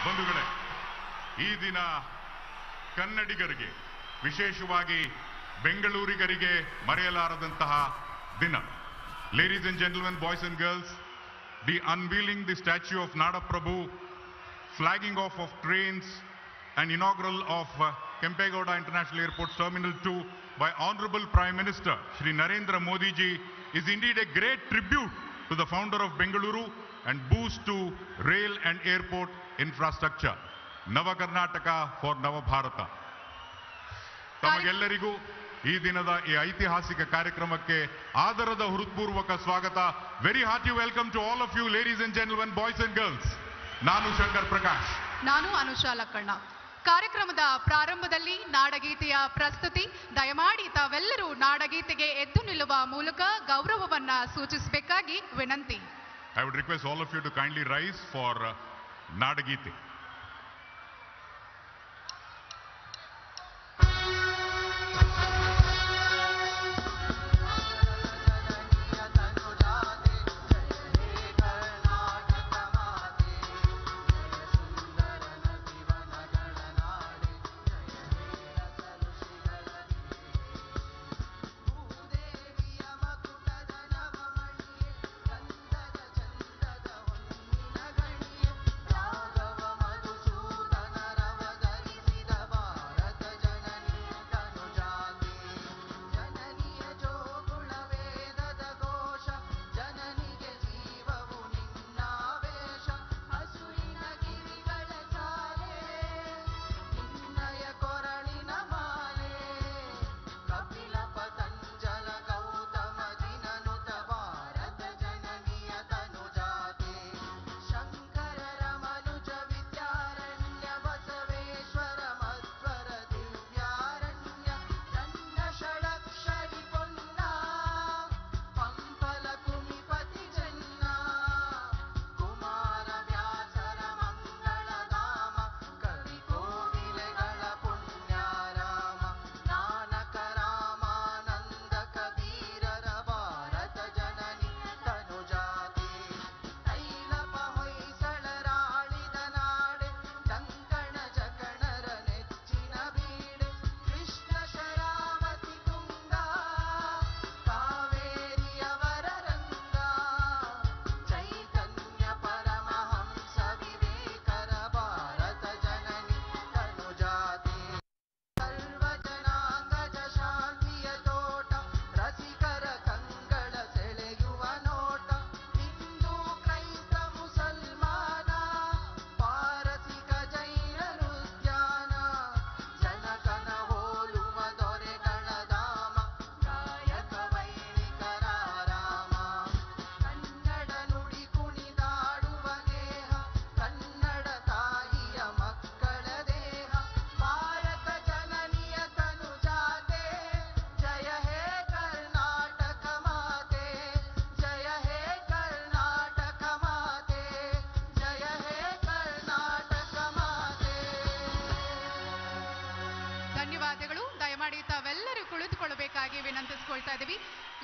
ಬಂಧುಗಳೇ, ಈ ದಿನ ಕನ್ನಡಿಗರಿಗೆ ವಿಶೇಷವಾಗಿ ಬೆಂಗಳೂರಿಗರಿಗೆ ಮರೆಯಲಾರದಂತಹ ದಿನ. Ladies and gentlemen, boys and girls, the unveiling the statue of Nada Prabhu, flagging off of trains and inaugural of Kempegowda International Airport's Terminal 2 by Honorable Prime Minister Shri Narendra Modi ji is indeed a great tribute to the founder of Bengaluru and boost to rail and airport infrastructure. Nava Karnataka for Nava Bharata. ತಮಗೆಲ್ಲರಿಗೂ ಈ ದಿನದ ಈ ಐತಿಹಾಸಿಕ ಕಾರ್ಯಕ್ರಮಕ್ಕೆ ಆದರದ ಹೃತ್ಪೂರ್ವಕ ಸ್ವಾಗತ. Very hearty welcome to all of you ladies and gentlemen, boys and girls. ನಾನು ಶಂಕರ್ ಪ್ರಕಾಶ್. ನಾನು ಅನುಷಾ ಲಕ್ಕಣ್ಣ. ಕಾರ್ಯಕ್ರಮದ ಪ್ರಾರಂಭದಲ್ಲಿ ನಾಡಗೀತೆಯ ಪ್ರಸ್ತುತಿ. ದಯಮಾಡಿ ತಾವೆಲ್ಲರೂ ನಾಡಗೀತೆಗೆ ಎದ್ದು ನಿಲ್ಲುವ ಮೂಲಕ ಗೌರವವನ್ನ ಸೂಚಿಸಬೇಕಾಗಿ ವಿನಂತಿ. I would request all of you to kindly rise for ನಾಡಗೀತೆ.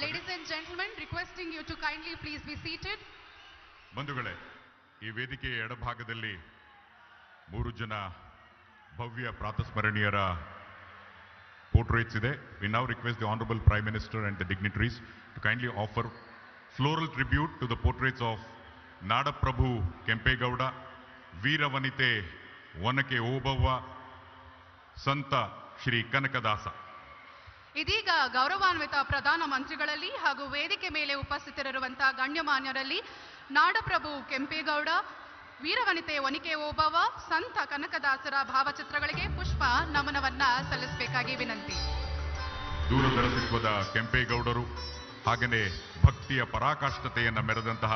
Ladies and gentlemen, requesting you to kindly please be seated. ಬಂಧುಗಳೇ, ಈ ವೇದಿಕೆಯ ಎಡಭಾಗದಲ್ಲಿ 3 ಜನ ಭವ್ಯ ಪ್ರಾತಸ್ಮರಣೀಯರ portraits ಇದೆ. We now request the Honorable Prime Minister and the dignitaries to kindly offer floral tribute to the portraits of Nada Prabhu Kempegowda, Veeravanite Vanake Obava, Santa Shri Kanakadasa. ಇದೀಗ ಗೌರವಾನ್ವಿತ ಪ್ರಧಾನ ಮಂತ್ರಿಗಳಲ್ಲಿ ಹಾಗೂ ವೇದಿಕೆ ಮೇಲೆ ಉಪಸ್ಥಿತರಿರುವಂತಹ ಗಣ್ಯಮಾನ್ಯರಲ್ಲಿ ನಾಡಪ್ರಭು ಕೆಂಪೇಗೌಡ, ವೀರವನಿತೆ ಒನಕೆ ಓಬವ್ವ, ಸಂತ ಕನಕದಾಸರ ಭಾವಚಿತ್ರಗಳಿಗೆ ಪುಷ್ಪ ನಮನವನ್ನ ಸಲ್ಲಿಸಬೇಕಾಗಿ ವಿನಂತಿ. ದೂರದರ್ಶಿತ್ವದ ಕೆಂಪೇಗೌಡರು ಹಾಗೆಯೇ ಭಕ್ತಿಯ ಪರಾಕಾಷ್ಠತೆಯನ್ನು ಮೆರೆದಂತಹ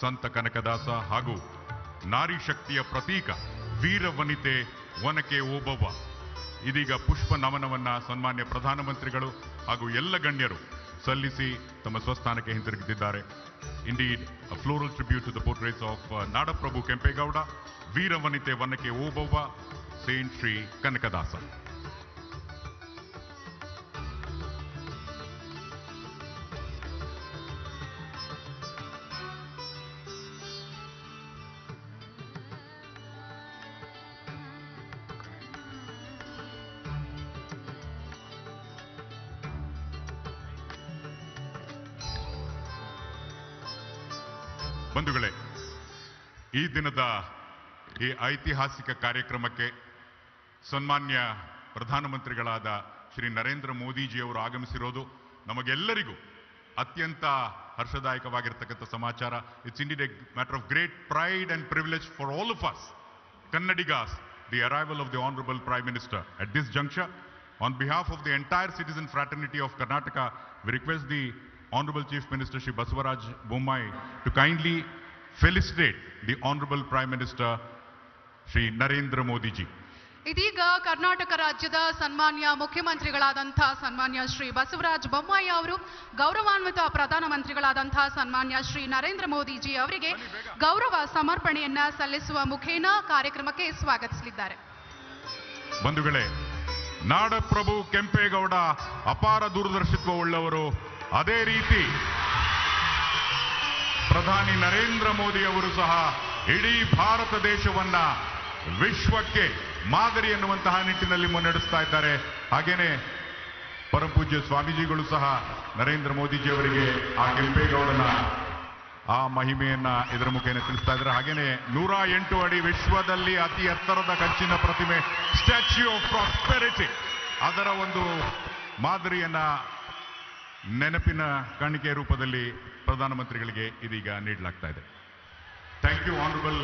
ಸಂತ ಕನಕದಾಸ ಹಾಗೂ ನಾರಿ ಶಕ್ತಿಯ ಪ್ರತೀಕ ವೀರವನಿತೆ ಒನಕೆ ಓಬವ್ವ ಇದೀಗ ಪುಷ್ಪ ನಮನವನ್ನ ಸನ್ಮಾನ್ಯ ಪ್ರಧಾನಮಂತ್ರಿಗಳು ಹಾಗೂ ಎಲ್ಲ ಗಣ್ಯರು ಸಲ್ಲಿಸಿ ತಮ್ಮ ಸ್ವಸ್ಥಾನಕ್ಕೆ ಹಿಂತಿರುಗುತ್ತಿದ್ದಾರೆ. Indeed, a floral tribute to the portraits of Nada Prabhu Kempegowda, Veeravanite Vanake Obava, Saint Shri Kanakadasa. ಬಂಧುಗಳೇ, ಈ ದಿನದ ಈ ಐತಿಹಾಸಿಕ ಕಾರ್ಯಕ್ರಮಕ್ಕೆ ಸನ್ಮಾನ್ಯ ಪ್ರಧಾನಮಂತ್ರಿಗಳಾದ ಶ್ರೀ ನರೇಂದ್ರ ಮೋದಿಜಿಯವರು ಆಗಮಿಸಿರೋದು ನಮಗೆಲ್ಲರಿಗೂ ಅತ್ಯಂತ ಹರ್ಷದಾಯಕವಾಗಿರ್ತಕ್ಕಂಥ ಸಮಾಚಾರ. It's indeed a matter of great pride and privilege for all of us Kannadigas, the arrival of the Honorable Prime Minister. At this juncture, on behalf of the entire citizen fraternity of Karnataka, we request the Honorable Chief Minister Shri Basavaraj Bommai to kindly felicitate the Honorable Prime Minister Shri Narendra Modi ji. ಇದೀಗ ಕರ್ನಾಟಕ ರಾಜ್ಯದ ಸನ್ಮಾನ್ಯ ಮುಖ್ಯಮಂತ್ರಿಗಳಾದಂತಹ ಸನ್ಮಾನ್ಯ ಶ್ರೀ ಬಸವರಾಜ ಬೊಮ್ಮಾಯಿ ಅವರು ಗೌರವಾನ್ವಿತ ಪ್ರಧಾನಮಂತ್ರಿಗಳಾದಂತಹ ಸನ್ಮಾನ್ಯ ಶ್ರೀ ನರೇಂದ್ರ ಮೋದಿಜಿ ಅವರಿಗೆ ಗೌರವ ಸಮರ್ಪಣೆಯನ್ನ ಸಲ್ಲಿಸುವ ಮುಖೇನ ಕಾರ್ಯಕ್ರಮಕ್ಕೆ ಸ್ವಾಗತಿಸಲಿದ್ದಾರೆ. ಬಂಧುಗಳೇ, ನಾಡಪ್ರಭು ಕೆಂಪೇಗೌಡ ಅಪಾರ ದೂರದರ್ಶಿತ್ವವುಳ್ಳವರು. ಅದೇ ರೀತಿ ಪ್ರಧಾನಿ ನರೇಂದ್ರ ಮೋದಿ ಅವರು ಸಹ ಇಡೀ ಭಾರತ ದೇಶವನ್ನ ವಿಶ್ವಕ್ಕೆ ಮಾದರಿ ಎನ್ನುವಂತಹ ನಿಟ್ಟಿನಲ್ಲಿ ಮುನ್ನಡೆಸ್ತಾ ಇದ್ದಾರೆ. ಹಾಗೇನೆ ಪರಮಪೂಜ್ಯ ಸ್ವಾಮೀಜಿಗಳು ಸಹ ನರೇಂದ್ರ ಮೋದಿಜಿ ಅವರಿಗೆ ಆ ಕೆಂಪೇಗೌಡನ ಆ ಮಹಿಮೆಯನ್ನ ಇದರ ಮುಖೇನ ತಿಳಿಸ್ತಾ ಇದ್ದಾರೆ. ಹಾಗೇನೆ 108 ಅಡಿ ವಿಶ್ವದಲ್ಲಿ ಅತಿ ಎತ್ತರದ ಕಂಚಿನ ಪ್ರತಿಮೆ ಸ್ಟ್ಯಾಚ್ಯೂ ಆಫ್ ಪ್ರಾಸ್ಪೆರಿಟಿ, ಅದರ ಒಂದು ಮಾದರಿಯನ್ನ ನೆನಪಿನ ಕಾಣಿಕೆ ರೂಪದಲ್ಲಿ ಪ್ರಧಾನಮಂತ್ರಿಗಳಿಗೆ ಇದೀಗ ನೀಡಲಾಗ್ತಾ ಇದೆ. Thank you, Honorable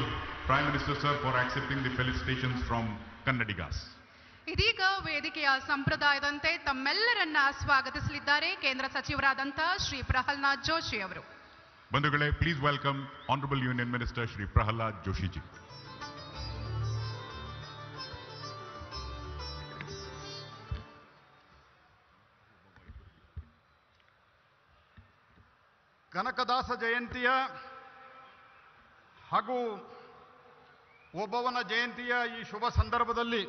Prime Minister, sir, for accepting the felicitations from Kannadigas. ಇದೀಗ ವೇದಿಕೆಯ ಸಂಪ್ರದಾಯದಂತೆ ತಮ್ಮೆಲ್ಲರನ್ನ ಸ್ವಾಗತಿಸಲಿದ್ದಾರೆ ಕೇಂದ್ರ ಸಚಿವರಾದಂತಹ ಶ್ರೀ ಪ್ರಹ್ಲಾದ್ ಜೋಶಿ ಅವರು. ಬಂಧುಗಳೇ, please welcome Honorable Union Minister Shri Pralhad Joshi ji. Kanakadasa ಜಯಂತಿಯ ಹಾಗೂ ಓಬವ್ವನ ಜಯಂತಿಯ ಈ ಶುಭ ಸಂದರ್ಭದಲ್ಲಿ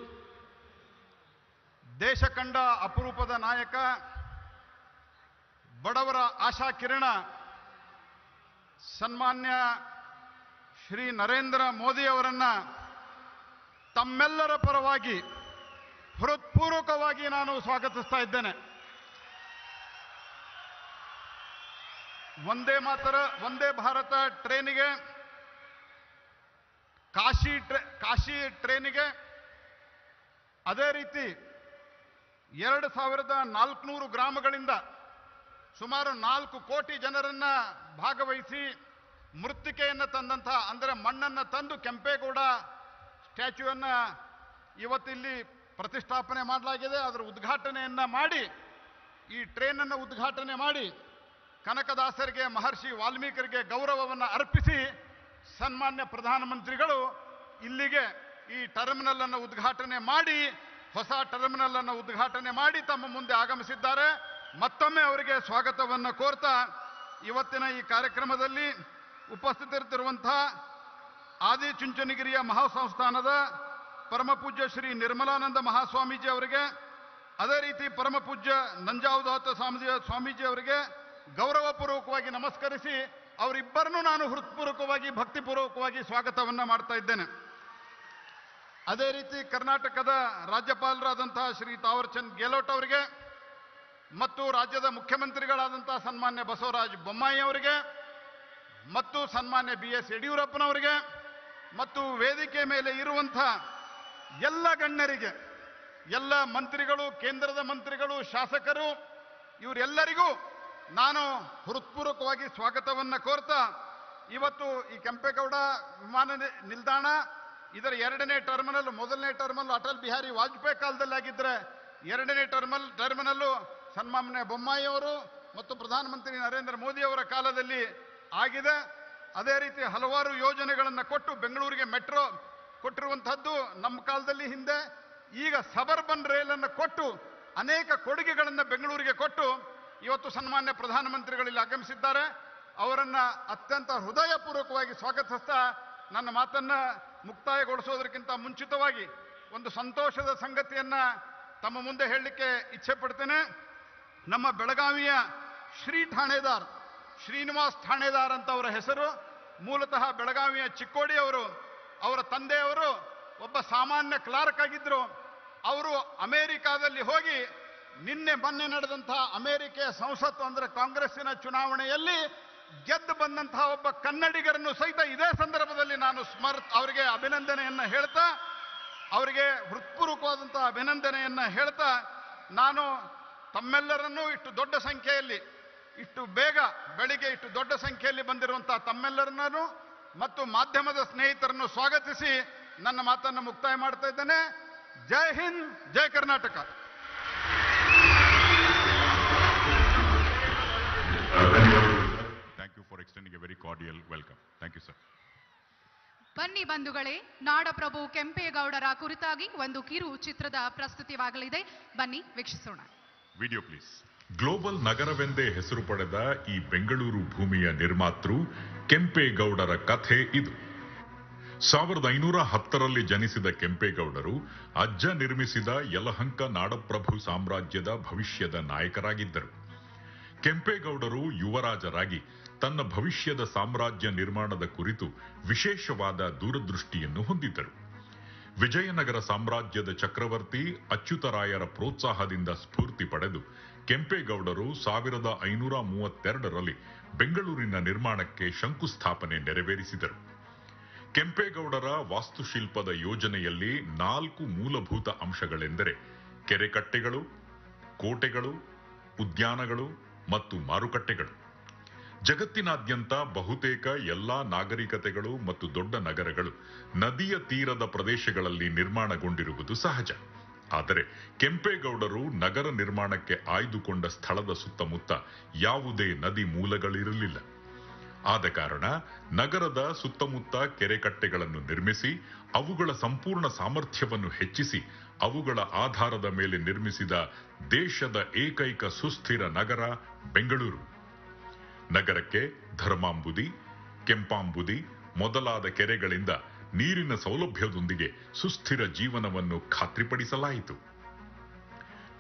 ದೇಶ ಕಂಡ ಅಪರೂಪದ ನಾಯಕ, ಬಡವರ ಆಶಾ ಕಿರಣ ಸನ್ಮಾನ್ಯ ಶ್ರೀ ನರೇಂದ್ರ ಮೋದಿ ಅವರನ್ನ ತಮ್ಮೆಲ್ಲರ ಪರವಾಗಿ ಹೃತ್ಪೂರ್ವಕವಾಗಿ ನಾನು ಸ್ವಾಗತಿಸ್ತಾ ಇದ್ದೇನೆ. ವಂದೇ ಭಾರತ ಟ್ರೈನಿಗೆ, ಕಾಶಿ ಟ್ರೈನಿಗೆ, ಅದೇ ರೀತಿ 2400 ಗ್ರಾಮಗಳಿಂದ ಸುಮಾರು 4 ಕೋಟಿ ಜನರನ್ನ ಭಾಗವಹಿಸಿ ಮೃತ್ತಿಕೆಯನ್ನು ತಂದಂತಹ, ಅಂದರೆ ಮಣ್ಣನ್ನು ತಂದು ಕೆಂಪೇಗೌಡ ಸ್ಟ್ಯಾಚ್ಯೂವನ್ನು ಇವತ್ತಿಲ್ಲಿ ಪ್ರತಿಷ್ಠಾಪನೆ ಮಾಡಲಾಗಿದೆ. ಅದರ ಉದ್ಘಾಟನೆಯನ್ನ ಮಾಡಿ, ಈ ಟ್ರೈನನ್ನು ಉದ್ಘಾಟನೆ ಮಾಡಿ ಕನಕದಾಸರಿಗೆ, ಮಹರ್ಷಿ ವಾಲ್ಮೀಕರಿಗೆ ಗೌರವವನ್ನು ಅರ್ಪಿಸಿ ಸನ್ಮಾನ್ಯ ಪ್ರಧಾನಮಂತ್ರಿಗಳು ಇಲ್ಲಿಗೆ ಈ ಟರ್ಮಿನಲ್ ಅನ್ನು ಉದ್ಘಾಟನೆ ಮಾಡಿ, ಹೊಸ ಟರ್ಮಿನಲ್ ಅನ್ನು ಉದ್ಘಾಟನೆ ಮಾಡಿ ತಮ್ಮ ಮುಂದೆ ಆಗಮಿಸಿದ್ದಾರೆ. ಮತ್ತೊಮ್ಮೆ ಅವರಿಗೆ ಸ್ವಾಗತವನ್ನು ಕೋರ್ತಾ, ಇವತ್ತಿನ ಈ ಕಾರ್ಯಕ್ರಮದಲ್ಲಿ ಉಪಸ್ಥಿತರಿರುವಂತಹ ಆದಿಚುಂಚನಗಿರಿಯ ಮಹಾಸಂಸ್ಥಾನದ ಪರಮಪೂಜ್ಯ ಶ್ರೀ ನಿರ್ಮಲಾನಂದ ಮಹಾಸ್ವಾಮೀಜಿ ಅವರಿಗೆ, ಅದೇ ರೀತಿ ಪರಮಪೂಜ್ಯ ನಂಜಾವದಾತ ಸ್ವಾಮೀಜಿ ಅವರಿಗೆ ಗೌರವಪೂರ್ವಕವಾಗಿ ನಮಸ್ಕರಿಸಿ ಅವರಿಬ್ಬರನ್ನು ನಾನು ಹೃತ್ಪೂರ್ವಕವಾಗಿ ಭಕ್ತಿಪೂರ್ವಕವಾಗಿ ಸ್ವಾಗತವನ್ನು ಮಾಡ್ತಾ ಇದ್ದೇನೆ. ಅದೇ ರೀತಿ ಕರ್ನಾಟಕದ ರಾಜ್ಯಪಾಲರಾದಂತಹ ಶ್ರೀ ತಾವರ್ಚಂದ್ ಗೆಹ್ಲೋಟ್ ಅವರಿಗೆ ಮತ್ತು ರಾಜ್ಯದ ಮುಖ್ಯಮಂತ್ರಿಗಳಾದಂತಹ ಸನ್ಮಾನ್ಯ ಬಸವರಾಜ ಬೊಮ್ಮಾಯಿ ಅವರಿಗೆ ಮತ್ತು ಸನ್ಮಾನ್ಯ BS ಯಡಿಯೂರಪ್ಪನವರಿಗೆ ಮತ್ತು ವೇದಿಕೆ ಮೇಲೆ ಇರುವಂತಹ ಎಲ್ಲ ಗಣ್ಯರಿಗೆ, ಎಲ್ಲ ಮಂತ್ರಿಗಳು, ಕೇಂದ್ರದ ಮಂತ್ರಿಗಳು, ಶಾಸಕರು, ಇವರೆಲ್ಲರಿಗೂ ನಾನು ಹೃತ್ಪೂರ್ವಕವಾಗಿ ಸ್ವಾಗತವನ್ನು ಕೋರ್ತಾ, ಇವತ್ತು ಈ ಕೆಂಪೇಗೌಡ ವಿಮಾನ ನಿಲ್ದಾಣ ಇದರ 2ನೇ ಟರ್ಮಿನಲ್, 1ನೇ ಟರ್ಮಿನಲ್ ಅಟಲ್ ಬಿಹಾರಿ ವಾಜಪೇಯಿ ಕಾಲದಲ್ಲಿ ಆಗಿದ್ದರೆ 2ನೇ ಟರ್ಮಿನಲ್ಲು ಸನ್ಮಾನ್ಯ ಬೊಮ್ಮಾಯಿ ಅವರು ಮತ್ತು ಪ್ರಧಾನಮಂತ್ರಿ ನರೇಂದ್ರ ಮೋದಿ ಅವರ ಕಾಲದಲ್ಲಿ ಆಗಿದೆ. ಅದೇ ರೀತಿ ಹಲವಾರು ಯೋಜನೆಗಳನ್ನು ಕೊಟ್ಟು ಬೆಂಗಳೂರಿಗೆ ಮೆಟ್ರೋ ಕೊಟ್ಟಿರುವಂಥದ್ದು ನಮ್ಮ ಕಾಲದಲ್ಲಿ ಹಿಂದೆ. ಈಗ ಸಬರ್ಬನ್ ರೈಲನ್ನು ಕೊಟ್ಟು ಅನೇಕ ಕೊಡುಗೆಗಳನ್ನು ಬೆಂಗಳೂರಿಗೆ ಕೊಟ್ಟು ಇವತ್ತು ಸನ್ಮಾನ್ಯ ಪ್ರಧಾನಮಂತ್ರಿಗಳಲ್ಲಿ ಆಗಮಿಸಿದ್ದಾರೆ. ಅವರನ್ನ ಅತ್ಯಂತ ಹೃದಯಪೂರ್ವಕವಾಗಿ ಸ್ವಾಗತಿಸ್ತಾ ನನ್ನ ಮಾತನ್ನ ಮುಕ್ತಾಯಗೊಳಿಸೋದಕ್ಕಿಂತ ಮುಂಚಿತವಾಗಿ ಒಂದು ಸಂತೋಷದ ಸಂಗತಿಯನ್ನ ತಮ್ಮ ಮುಂದೆ ಹೇಳಲಿಕ್ಕೆ ಇಚ್ಛೆ ಪಡ್ತೇನೆ. ನಮ್ಮ ಬೆಳಗಾವಿಯ ಠಾಣೇದಾರ್ ಶ್ರೀನಿವಾಸ್ ಠಾಣೇದಾರ್ ಅಂತ ಅವರ ಹೆಸರು. ಮೂಲತಃ ಬೆಳಗಾವಿಯ ಚಿಕ್ಕೋಡಿ ಅವರು. ಅವರ ತಂದೆಯವರು ಒಬ್ಬ ಸಾಮಾನ್ಯ ಕ್ಲಾರ್ಕ್ ಆಗಿದ್ರು. ಅವರು ಅಮೆರಿಕಾದಲ್ಲಿ ಹೋಗಿ ಮೊನ್ನೆ ನಡೆದಂತಹ ಅಮೆರಿಕೆಯ ಸಂಸತ್ತು ಅಂದರೆ ಕಾಂಗ್ರೆಸ್ಸಿನ ಚುನಾವಣೆಯಲ್ಲಿ ಗೆದ್ದು ಬಂದಂತಹ ಒಬ್ಬ ಕನ್ನಡಿಗರನ್ನು ಸಹಿತ ಇದೇ ಸಂದರ್ಭದಲ್ಲಿ ನಾನು ಅವರಿಗೆ ಅಭಿನಂದನೆಯನ್ನ ಹೇಳ್ತಾ, ಅವರಿಗೆ ಹೃತ್ಪೂರ್ವಕವಾದಂತಹ ಅಭಿನಂದನೆಯನ್ನ ಹೇಳ್ತಾ, ನಾನು ತಮ್ಮೆಲ್ಲರನ್ನೂ ಇಷ್ಟು ದೊಡ್ಡ ಸಂಖ್ಯೆಯಲ್ಲಿ, ಇಷ್ಟು ಬೇಗ ಬೆಳಿಗ್ಗೆ ಇಷ್ಟು ದೊಡ್ಡ ಸಂಖ್ಯೆಯಲ್ಲಿ ಬಂದಿರುವಂತಹ ತಮ್ಮೆಲ್ಲರನ್ನೂ ಮತ್ತು ಮಾಧ್ಯಮದ ಸ್ನೇಹಿತರನ್ನು ಸ್ವಾಗತಿಸಿ ನನ್ನ ಮಾತನ್ನು ಮುಕ್ತಾಯ ಮಾಡ್ತಾ ಇದ್ದೇನೆ. ಜೈ ಹಿಂದ್, ಜೈ Karnataka. Thank you for extending a very cordial welcome. Thank you, sir. ಬನ್ನಿ ಬಂಧುಗಳೇ, ನಾಡಪ್ರಭು ಕೆಂಪೇಗೌಡರ ಕುರಿತಾಗಿ ಒಂದು ಕಿರು ಚಿತ್ರದ ಪ್ರಸ್ತುತಿವಾಗಲಿದೆ. ಬನ್ನಿ ವೀಕ್ಷಿಸೋಣ. Video please. ಗ್ಲೋಬಲ್ ನಗರವೆಂದೇ ಹೆಸರು ಪಡೆದ ಈ ಬೆಂಗಳೂರು ಭೂಮಿಯ ನಿರ್ಮಾತೃ ಕೆಂಪೇಗೌಡರ ಕಥೆ ಇದು. 1510ರಲ್ಲಿ ಜನಿಸಿದ ಕೆಂಪೇಗೌಡರು ಅಜ್ಜ ನಿರ್ಮಿಸಿದ ಯಲಹಂಕ ನಾಡಪ್ರಭು ಸಾಮ್ರಾಜ್ಯದ ಭವಿಷ್ಯದ ನಾಯಕರಾಗಿದ್ದರು. ಕೆಂಪೇಗೌಡರು ಯುವರಾಜರಾಗಿ ತನ್ನ ಭವಿಷ್ಯದ ಸಾಮ್ರಾಜ್ಯ ನಿರ್ಮಾಣದ ಕುರಿತು ವಿಶೇಷವಾದ ದೂರದೃಷ್ಟಿಯನ್ನು ಹೊಂದಿದ್ದರು. ವಿಜಯನಗರ ಸಾಮ್ರಾಜ್ಯದ ಚಕ್ರವರ್ತಿ ಅಚ್ಯುತರಾಯರ ಪ್ರೋತ್ಸಾಹದಿಂದ ಸ್ಫೂರ್ತಿ ಪಡೆದು ಕೆಂಪೇಗೌಡರು 1532ರಲ್ಲಿ ಬೆಂಗಳೂರಿನ ನಿರ್ಮಾಣಕ್ಕೆ ಶಂಕುಸ್ಥಾಪನೆ ನೆರವೇರಿಸಿದರು. ಕೆಂಪೇಗೌಡರ ವಾಸ್ತುಶಿಲ್ಪದ ಯೋಜನೆಯಲ್ಲಿ 4 ಮೂಲಭೂತ ಅಂಶಗಳೆಂದರೆ ಕೆರೆಕಟ್ಟೆಗಳು, ಕೋಟೆಗಳು, ಉದ್ಯಾನಗಳು ಮತ್ತು ಮಾರುಕಟ್ಟೆಗಳು. ಜಗತ್ತಿನಾದ್ಯಂತ ಬಹುತೇಕ ಎಲ್ಲಾ ನಾಗರಿಕತೆಗಳು ಮತ್ತು ದೊಡ್ಡ ನಗರಗಳು ನದಿಯ ತೀರದ ಪ್ರದೇಶಗಳಲ್ಲಿ ನಿರ್ಮಾಣಗೊಂಡಿರುವುದು ಸಹಜ. ಆದರೆ ಕೆಂಪೇಗೌಡರು ನಗರ ನಿರ್ಮಾಣಕ್ಕೆ ಆಯ್ದುಕೊಂಡ ಸ್ಥಳದ ಸುತ್ತಮುತ್ತ ಯಾವುದೇ ನದಿ ಮೂಲಗಳಿರಲಿಲ್ಲ. ಆದ ಕಾರಣ ನಗರದ ಸುತ್ತಮುತ್ತ ಕೆರೆಕಟ್ಟೆಗಳನ್ನು ನಿರ್ಮಿಸಿ ಅವುಗಳ ಸಂಪೂರ್ಣ ಸಾಮರ್ಥ್ಯವನ್ನು ಹೆಚ್ಚಿಸಿ ಅವುಗಳ ಆಧಾರದ ಮೇಲೆ ನಿರ್ಮಿಸಿದ ದೇಶದ ಏಕೈಕ ಸುಸ್ಥಿರ ನಗರ ಬೆಂಗಳೂರು. ನಗರಕ್ಕೆ ಧರ್ಮಾಂಬುದಿ, ಕೆಂಪಾಂಬುದಿ ಮೊದಲಾದ ಕೆರೆಗಳಿಂದ ನೀರಿನ ಸೌಲಭ್ಯದೊಂದಿಗೆ ಸುಸ್ಥಿರ ಜೀವನವನ್ನು ಖಾತ್ರಿಪಡಿಸಲಾಯಿತು.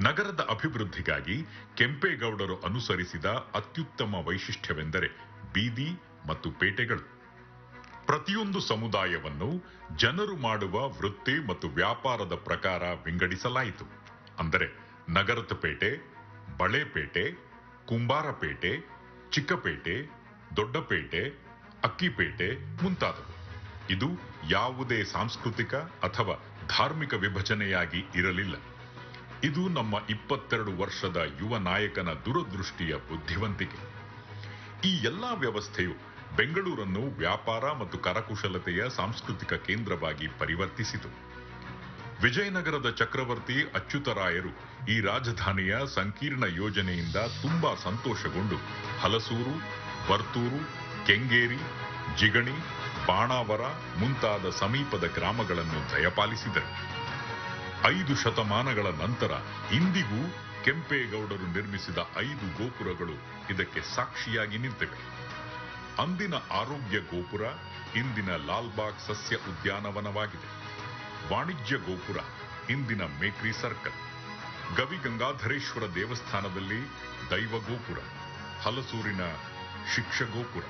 ನಗರದ ಅಭಿವೃದ್ಧಿಗಾಗಿ ಕೆಂಪೇಗೌಡರು ಅನುಸರಿಸಿದ ಅತ್ಯುತ್ತಮ ವೈಶಿಷ್ಟ್ಯವೆಂದರೆ ಬೀದಿ ಮತ್ತು ಪೇಟೆಗಳು. ಪ್ರತಿಯೊಂದು ಸಮುದಾಯವನ್ನು ಜನರು ಮಾಡುವ ವೃತ್ತಿ ಮತ್ತು ವ್ಯಾಪಾರದ ಪ್ರಕಾರ ವಿಂಗಡಿಸಲಾಯಿತು. ಅಂದರೆ ನಗರದ ಪೇಟೆ, ಬಳೆಪೇಟೆ, ಕುಂಬಾರಪೇಟೆ, ಚಿಕ್ಕಪೇಟೆ, ದೊಡ್ಡಪೇಟೆ, ಅಕ್ಕಿಪೇಟೆ ಮುಂತಾದವು. ಇದು ಯಾವುದೇ ಸಾಂಸ್ಕೃತಿಕ ಅಥವಾ ಧಾರ್ಮಿಕ ವಿಭಜನೆಯಾಗಿ ಇರಲಿಲ್ಲ. ಇದು ನಮ್ಮ 22 ವರ್ಷದ ಯುವ ನಾಯಕನ ದೂರದೃಷ್ಟಿಯ ಬುದ್ಧಿವಂತಿಕೆ. ಈ ಎಲ್ಲಾ ವ್ಯವಸ್ಥೆಯು ಬೆಂಗಳೂರನ್ನು ವ್ಯಾಪಾರ ಮತ್ತು ಕರಕುಶಲತೆಯ ಸಾಂಸ್ಕೃತಿಕ ಕೇಂದ್ರವಾಗಿ ಪರಿವರ್ತಿಸಿತು. ವಿಜಯನಗರದ ಚಕ್ರವರ್ತಿ ಅಚ್ಯುತರಾಯರು ಈ ರಾಜಧಾನಿಯ ಸಂಕೀರ್ಣ ಯೋಜನೆಯಿಂದ ತುಂಬಾ ಸಂತೋಷಗೊಂಡು ಹಲಸೂರು, ವರ್ತೂರು, ಕೆಂಗೇರಿ, ಜಿಗಣಿ, ಬಾಣಾವರ ಮುಂತಾದ ಸಮೀಪದ ಗ್ರಾಮಗಳನ್ನು ದಯಪಾಲಿಸಿದರು. 5 ಶತಮಾನಗಳ ನಂತರ ಇಂದಿಗೂ ಕೆಂಪೇಗೌಡರು ನಿರ್ಮಿಸಿದ 5 ಗೋಪುರಗಳು ಇದಕ್ಕೆ ಸಾಕ್ಷಿಯಾಗಿ ನಿಂತಿವೆ. ಅಂದಿನ ಆರೋಗ್ಯ ಗೋಪುರ ಇಂದಿನ ಲಾಲ್ಬಾಗ್ ಸಸ್ಯ ಉದ್ಯಾನವನವಾಗಿದೆ. ವಾಣಿಜ್ಯ ಗೋಪುರ ಇಂದಿನ ಮೇಕ್ರಿ ಸರ್ಕಲ್. ಗವಿಗಂಗಾಧರೇಶ್ವರ ದೇವಸ್ಥಾನದಲ್ಲಿ ದೈವ ಗೋಪುರ, ಹಲಸೂರಿನ ಶಿಕ್ಷ ಗೋಪುರ.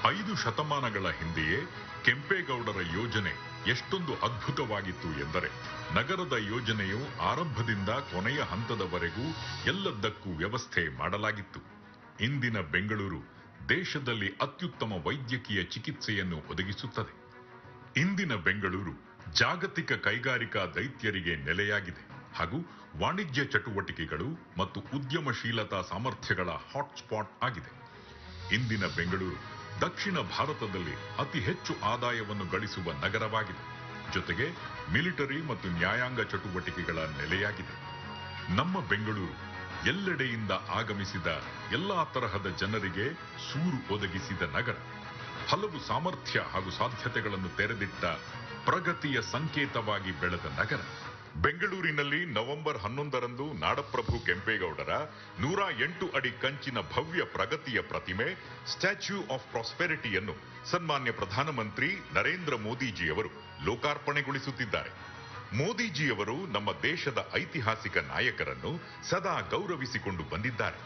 5 ಶತಮಾನಗಳ ಹಿಂದೆಯೇ ಕೆಂಪೇಗೌಡರ ಯೋಜನೆ ಎಷ್ಟೊಂದು ಅದ್ಭುತವಾಗಿತ್ತು ಎಂದರೆ ನಗರದ ಯೋಜನೆಯು ಆರಂಭದಿಂದ ಕೊನೆಯ ಹಂತದವರೆಗೂ ಎಲ್ಲದಕ್ಕೂ ವ್ಯವಸ್ಥೆ ಮಾಡಲಾಗಿತ್ತು. ಇಂದಿನ ಬೆಂಗಳೂರು ದೇಶದಲ್ಲಿ ಅತ್ಯುತ್ತಮ ವೈದ್ಯಕೀಯ ಚಿಕಿತ್ಸೆಯನ್ನು ಒದಗಿಸುತ್ತದೆ. ಇಂದಿನ ಬೆಂಗಳೂರು ಜಾಗತಿಕ ಕೈಗಾರಿಕಾ ದೈತ್ಯರಿಗೆ ನೆಲೆಯಾಗಿದೆ ಹಾಗೂ ವಾಣಿಜ್ಯ ಚಟುವಟಿಕೆಗಳು ಮತ್ತು ಉದ್ಯಮಶೀಲತಾ ಸಾಮರ್ಥ್ಯಗಳ ಹಾಟ್ಸ್ಪಾಟ್ ಆಗಿದೆ. ಇಂದಿನ ಬೆಂಗಳೂರು ದಕ್ಷಿಣ ಭಾರತದಲ್ಲಿ ಅತಿ ಹೆಚ್ಚು ಆದಾಯವನ್ನು ಗಳಿಸುವ ನಗರವಾಗಿದೆ. ಜೊತೆಗೆ ಮಿಲಿಟರಿ ಮತ್ತು ನ್ಯಾಯಾಂಗ ಚಟುವಟಿಕೆಗಳ ನೆಲೆಯಾಗಿದೆ. ನಮ್ಮ ಬೆಂಗಳೂರು ಎಲ್ಲೆಡೆಯಿಂದ ಆಗಮಿಸಿದ ಎಲ್ಲಾ ತರಹದ ಜನರಿಗೆ ಸೂರು ಒದಗಿಸಿದ ನಗರ. ಹಲವು ಸಾಮರ್ಥ್ಯ ಹಾಗೂ ಸಾಧ್ಯತೆಗಳನ್ನು ತೆರೆದಿಟ್ಟ ಪ್ರಗತಿಯ ಸಂಕೇತವಾಗಿ ಬೆಳೆದ ನಗರ. ಬೆಂಗಳೂರಿನಲ್ಲಿ ನವೆಂಬರ್ 11ರಂದು ನಾಡಪ್ರಭು ಕೆಂಪೇಗೌಡರ 108 ಅಡಿ ಕಂಚಿನ ಭವ್ಯ ಪ್ರಗತಿಯ ಪ್ರತಿಮೆ ಸ್ಟ್ಯಾಚ್ಯೂ ಆಫ್ ಪ್ರಾಸ್ಪೆರಿಟಿಯನ್ನು ಸನ್ಮಾನ್ಯ ಪ್ರಧಾನಮಂತ್ರಿ ನರೇಂದ್ರ ಮೋದಿಜಿಯವರು ಲೋಕಾರ್ಪಣೆಗೊಳಿಸುತ್ತಿದ್ದಾರೆ. ಮೋದಿಜಿಯವರು ನಮ್ಮ ದೇಶದ ಐತಿಹಾಸಿಕ ನಾಯಕರನ್ನು ಸದಾ ಗೌರವಿಸಿಕೊಂಡು ಬಂದಿದ್ದಾರೆ.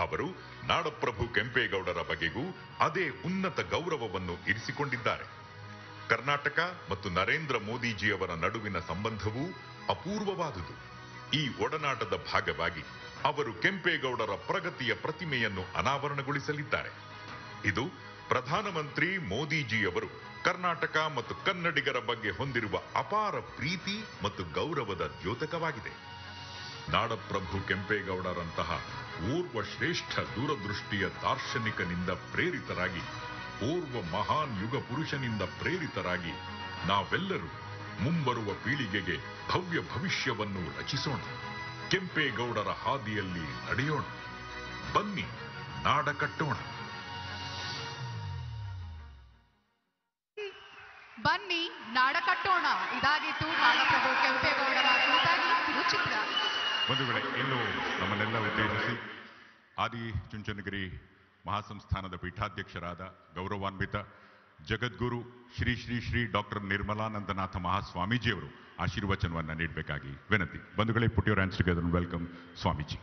ಅವರು ನಾಡಪ್ರಭು ಕೆಂಪೇಗೌಡರ ಬಗೆಗೂ ಅದೇ ಉನ್ನತ ಗೌರವವನ್ನು ಇರಿಸಿಕೊಂಡಿದ್ದಾರೆ. ಕರ್ನಾಟಕ ಮತ್ತು ನರೇಂದ್ರ ಮೋದಿಜಿಯವರ ನಡುವಿನ ಸಂಬಂಧವೂ ಅಪೂರ್ವವಾದುದು. ಈ ಒಡನಾಟದ ಭಾಗವಾಗಿ ಅವರು ಕೆಂಪೇಗೌಡರ ಪ್ರಗತಿಯ ಪ್ರತಿಮೆಯನ್ನು ಅನಾವರಣಗೊಳಿಸಲಿದ್ದಾರೆ. ಇದು ಪ್ರಧಾನಮಂತ್ರಿ ಮೋದಿಜಿಯವರು ಕರ್ನಾಟಕ ಮತ್ತು ಕನ್ನಡಿಗರ ಬಗ್ಗೆ ಹೊಂದಿರುವ ಅಪಾರ ಪ್ರೀತಿ ಮತ್ತು ಗೌರವದ ದ್ಯೋತಕವಾಗಿದೆ. ನಾಡಪ್ರಭು ಕೆಂಪೇಗೌಡರಂತಹ ಓರ್ವ ಶ್ರೇಷ್ಠ ದೂರದೃಷ್ಟಿಯ ದಾರ್ಶನಿಕನಿಂದ ಪ್ರೇರಿತರಾಗಿ, ಓರ್ವ ಮಹಾನ್ ಯುಗ ಪುರುಷನಿಂದ ಪ್ರೇರಿತರಾಗಿ ನಾವೆಲ್ಲರೂ ಮುಂಬರುವ ಪೀಳಿಗೆಗೆ ಭವ್ಯ ಭವಿಷ್ಯವನ್ನು ರಚಿಸೋಣ. ಕೆಂಪೇಗೌಡರ ಹಾದಿಯಲ್ಲಿ ನಡೆಯೋಣ. ಬನ್ನಿ, ನಾಡ ಕಟ್ಟೋಣ. ಬನ್ನಿ, ನಾಡ ಕಟ್ಟೋಣ. ಇದಾಗಿತ್ತು ನಾಡಪ್ರಭು ಕೆಂಪೇಗೌಡರ ಕುರಿತಾಗಿ ಕಿರುಚಿತ್ರ. ಬಂಧುಗಳೇ, ಇನ್ನು ನಮ್ಮನ್ನೆಲ್ಲ ಉದ್ದೇಶಿಸಿ ಆದಿಚುಂಚನಗಿರಿ ಮಹಾಸಂಸ್ಥಾನದ ಪೀಠಾಧ್ಯಕ್ಷರಾದ ಗೌರವಾನ್ವಿತ ಜಗದ್ಗುರು ಶ್ರೀ ಶ್ರೀ ಶ್ರೀ ಡಾಕ್ಟರ್ ನಿರ್ಮಲಾನಂದನಾಥ ಮಹಾಸ್ವಾಮೀಜಿಯವರು ಆಶೀರ್ವಚನವನ್ನು ನೀಡಬೇಕಾಗಿ ವಿನಂತಿ. ಬಂಧುಗಳೇ, put your hands together and welcome Swamiji.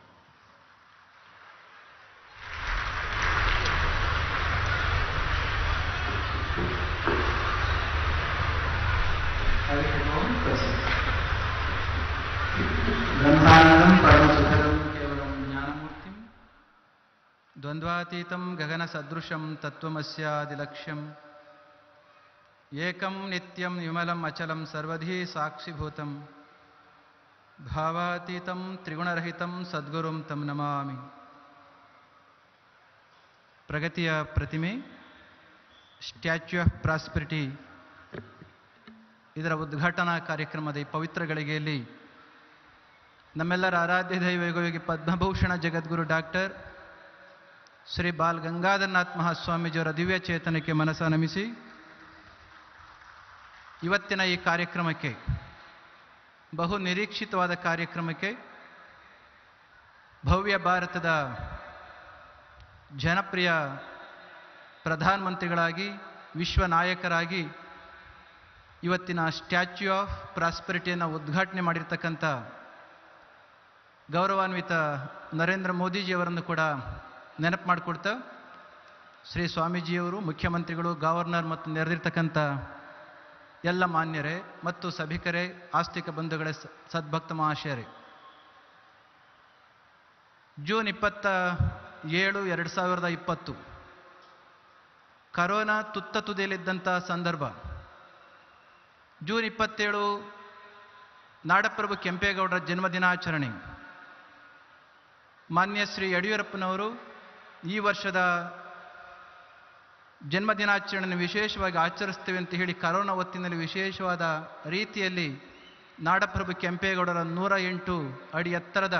ಬ್ರಹ್ಮಾನಂದಂ ಪರಮಸುಖದಂ ಕೇವಲಂ ಜ್ಞಾನಮೂರ್ತಿಂ ದ್ವಂದ್ವಾತೀತಂ ಗಗನ ಸದೃಶಂ ತತ್ವಮಸ್ಯಾದಿಲಕ್ಷ್ಯಂ ಏಕಂ ನಿತ್ಯಂ ವಿಮಲಂ ಅಚಲಂ ಸರ್ವಧಿ ಸಾಕ್ಷಿಭೂತಂ ಭಾವಾತೀತಂ ತ್ರಿಗುಣರಹಿತಂ ಸದ್ಗುರುಂ ತಂ ನಮಾಮಿ. ಪ್ರಗತಿಯ ಪ್ರತಿಮೆ, ಸ್ಟ್ಯಾಚ್ಯೂ ಆಫ್ ಪ್ರಾಸ್ಪರಿಟಿ, ಇದರ ಉದ್ಘಾಟನಾ ಕಾರ್ಯಕ್ರಮದ ಈ ಪವಿತ್ರ ಗಳಿಗೆಯಲ್ಲಿ ನಮ್ಮೆಲ್ಲರ ಆರಾಧ್ಯ ದೈವ ಯೋಗಿ ಪದ್ಮಭೂಷಣ ಜಗದ್ಗುರು ಡಾಕ್ಟರ್ ಶ್ರೀ ಬಾಲ್ ಗಂಗಾಧರನಾಥ್ ಮಹಾಸ್ವಾಮೀಜಿಯವರ ದಿವ್ಯ ಚೇತನಕ್ಕೆ ಮನಸ ನಮಿಸಿ ಇವತ್ತಿನ ಈ ಕಾರ್ಯಕ್ರಮಕ್ಕೆ, ಬಹು ನಿರೀಕ್ಷಿತವಾದ ಕಾರ್ಯಕ್ರಮಕ್ಕೆ, ಭವ್ಯ ಭಾರತದ ಜನಪ್ರಿಯ ಪ್ರಧಾನಮಂತ್ರಿಗಳಾಗಿ, ವಿಶ್ವ ನಾಯಕರಾಗಿ ಇವತ್ತಿನ ಸ್ಟ್ಯಾಚ್ಯೂ ಆಫ್ ಪ್ರಾಸ್ಪರಿಟಿಯನ್ನು ಉದ್ಘಾಟನೆ ಮಾಡಿರ್ತಕ್ಕಂಥ ಗೌರವಾನ್ವಿತ ನರೇಂದ್ರ ಮೋದಿಜಿಯವರನ್ನು ಕೂಡ ನೆನಪು ಮಾಡಿಕೊಡ್ತಾ, ಶ್ರೀ ಸ್ವಾಮೀಜಿಯವರು, ಮುಖ್ಯಮಂತ್ರಿಗಳು, ಗವರ್ನರ್ ಮತ್ತು ನೆರೆದಿರ್ತಕ್ಕಂಥ ಎಲ್ಲ ಮಾನ್ಯರೇ ಮತ್ತು ಸಭಿಕರೇ, ಆಸ್ತಿಕ ಬಂಧುಗಳೇ, ಸದ್ಭಕ್ತ ಮಹಾಶಯರೇ, ಜೂನ್ 27, 2020 ಕರೋನಾ ತುತ್ತ ತುದಿಯಲ್ಲಿದ್ದಂಥ ಸಂದರ್ಭ. ಜೂನ್ 27 ನಾಡಪ್ರಭು ಕೆಂಪೇಗೌಡರ ಜನ್ಮದಿನಾಚರಣೆ. ಮಾನ್ಯ ಶ್ರೀ ಯಡಿಯೂರಪ್ಪನವರು ಈ ವರ್ಷದ ಜನ್ಮದಿನಾಚರಣೆಯನ್ನು ವಿಶೇಷವಾಗಿ ಆಚರಿಸ್ತೇವೆ ಅಂತ ಹೇಳಿ ಕರೋನಾ ಹೊತ್ತಿನಲ್ಲಿ ವಿಶೇಷವಾದ ರೀತಿಯಲ್ಲಿ ನಾಡಪ್ರಭು ಕೆಂಪೇಗೌಡರ 108 ಅಡಿ ಎತ್ತರದ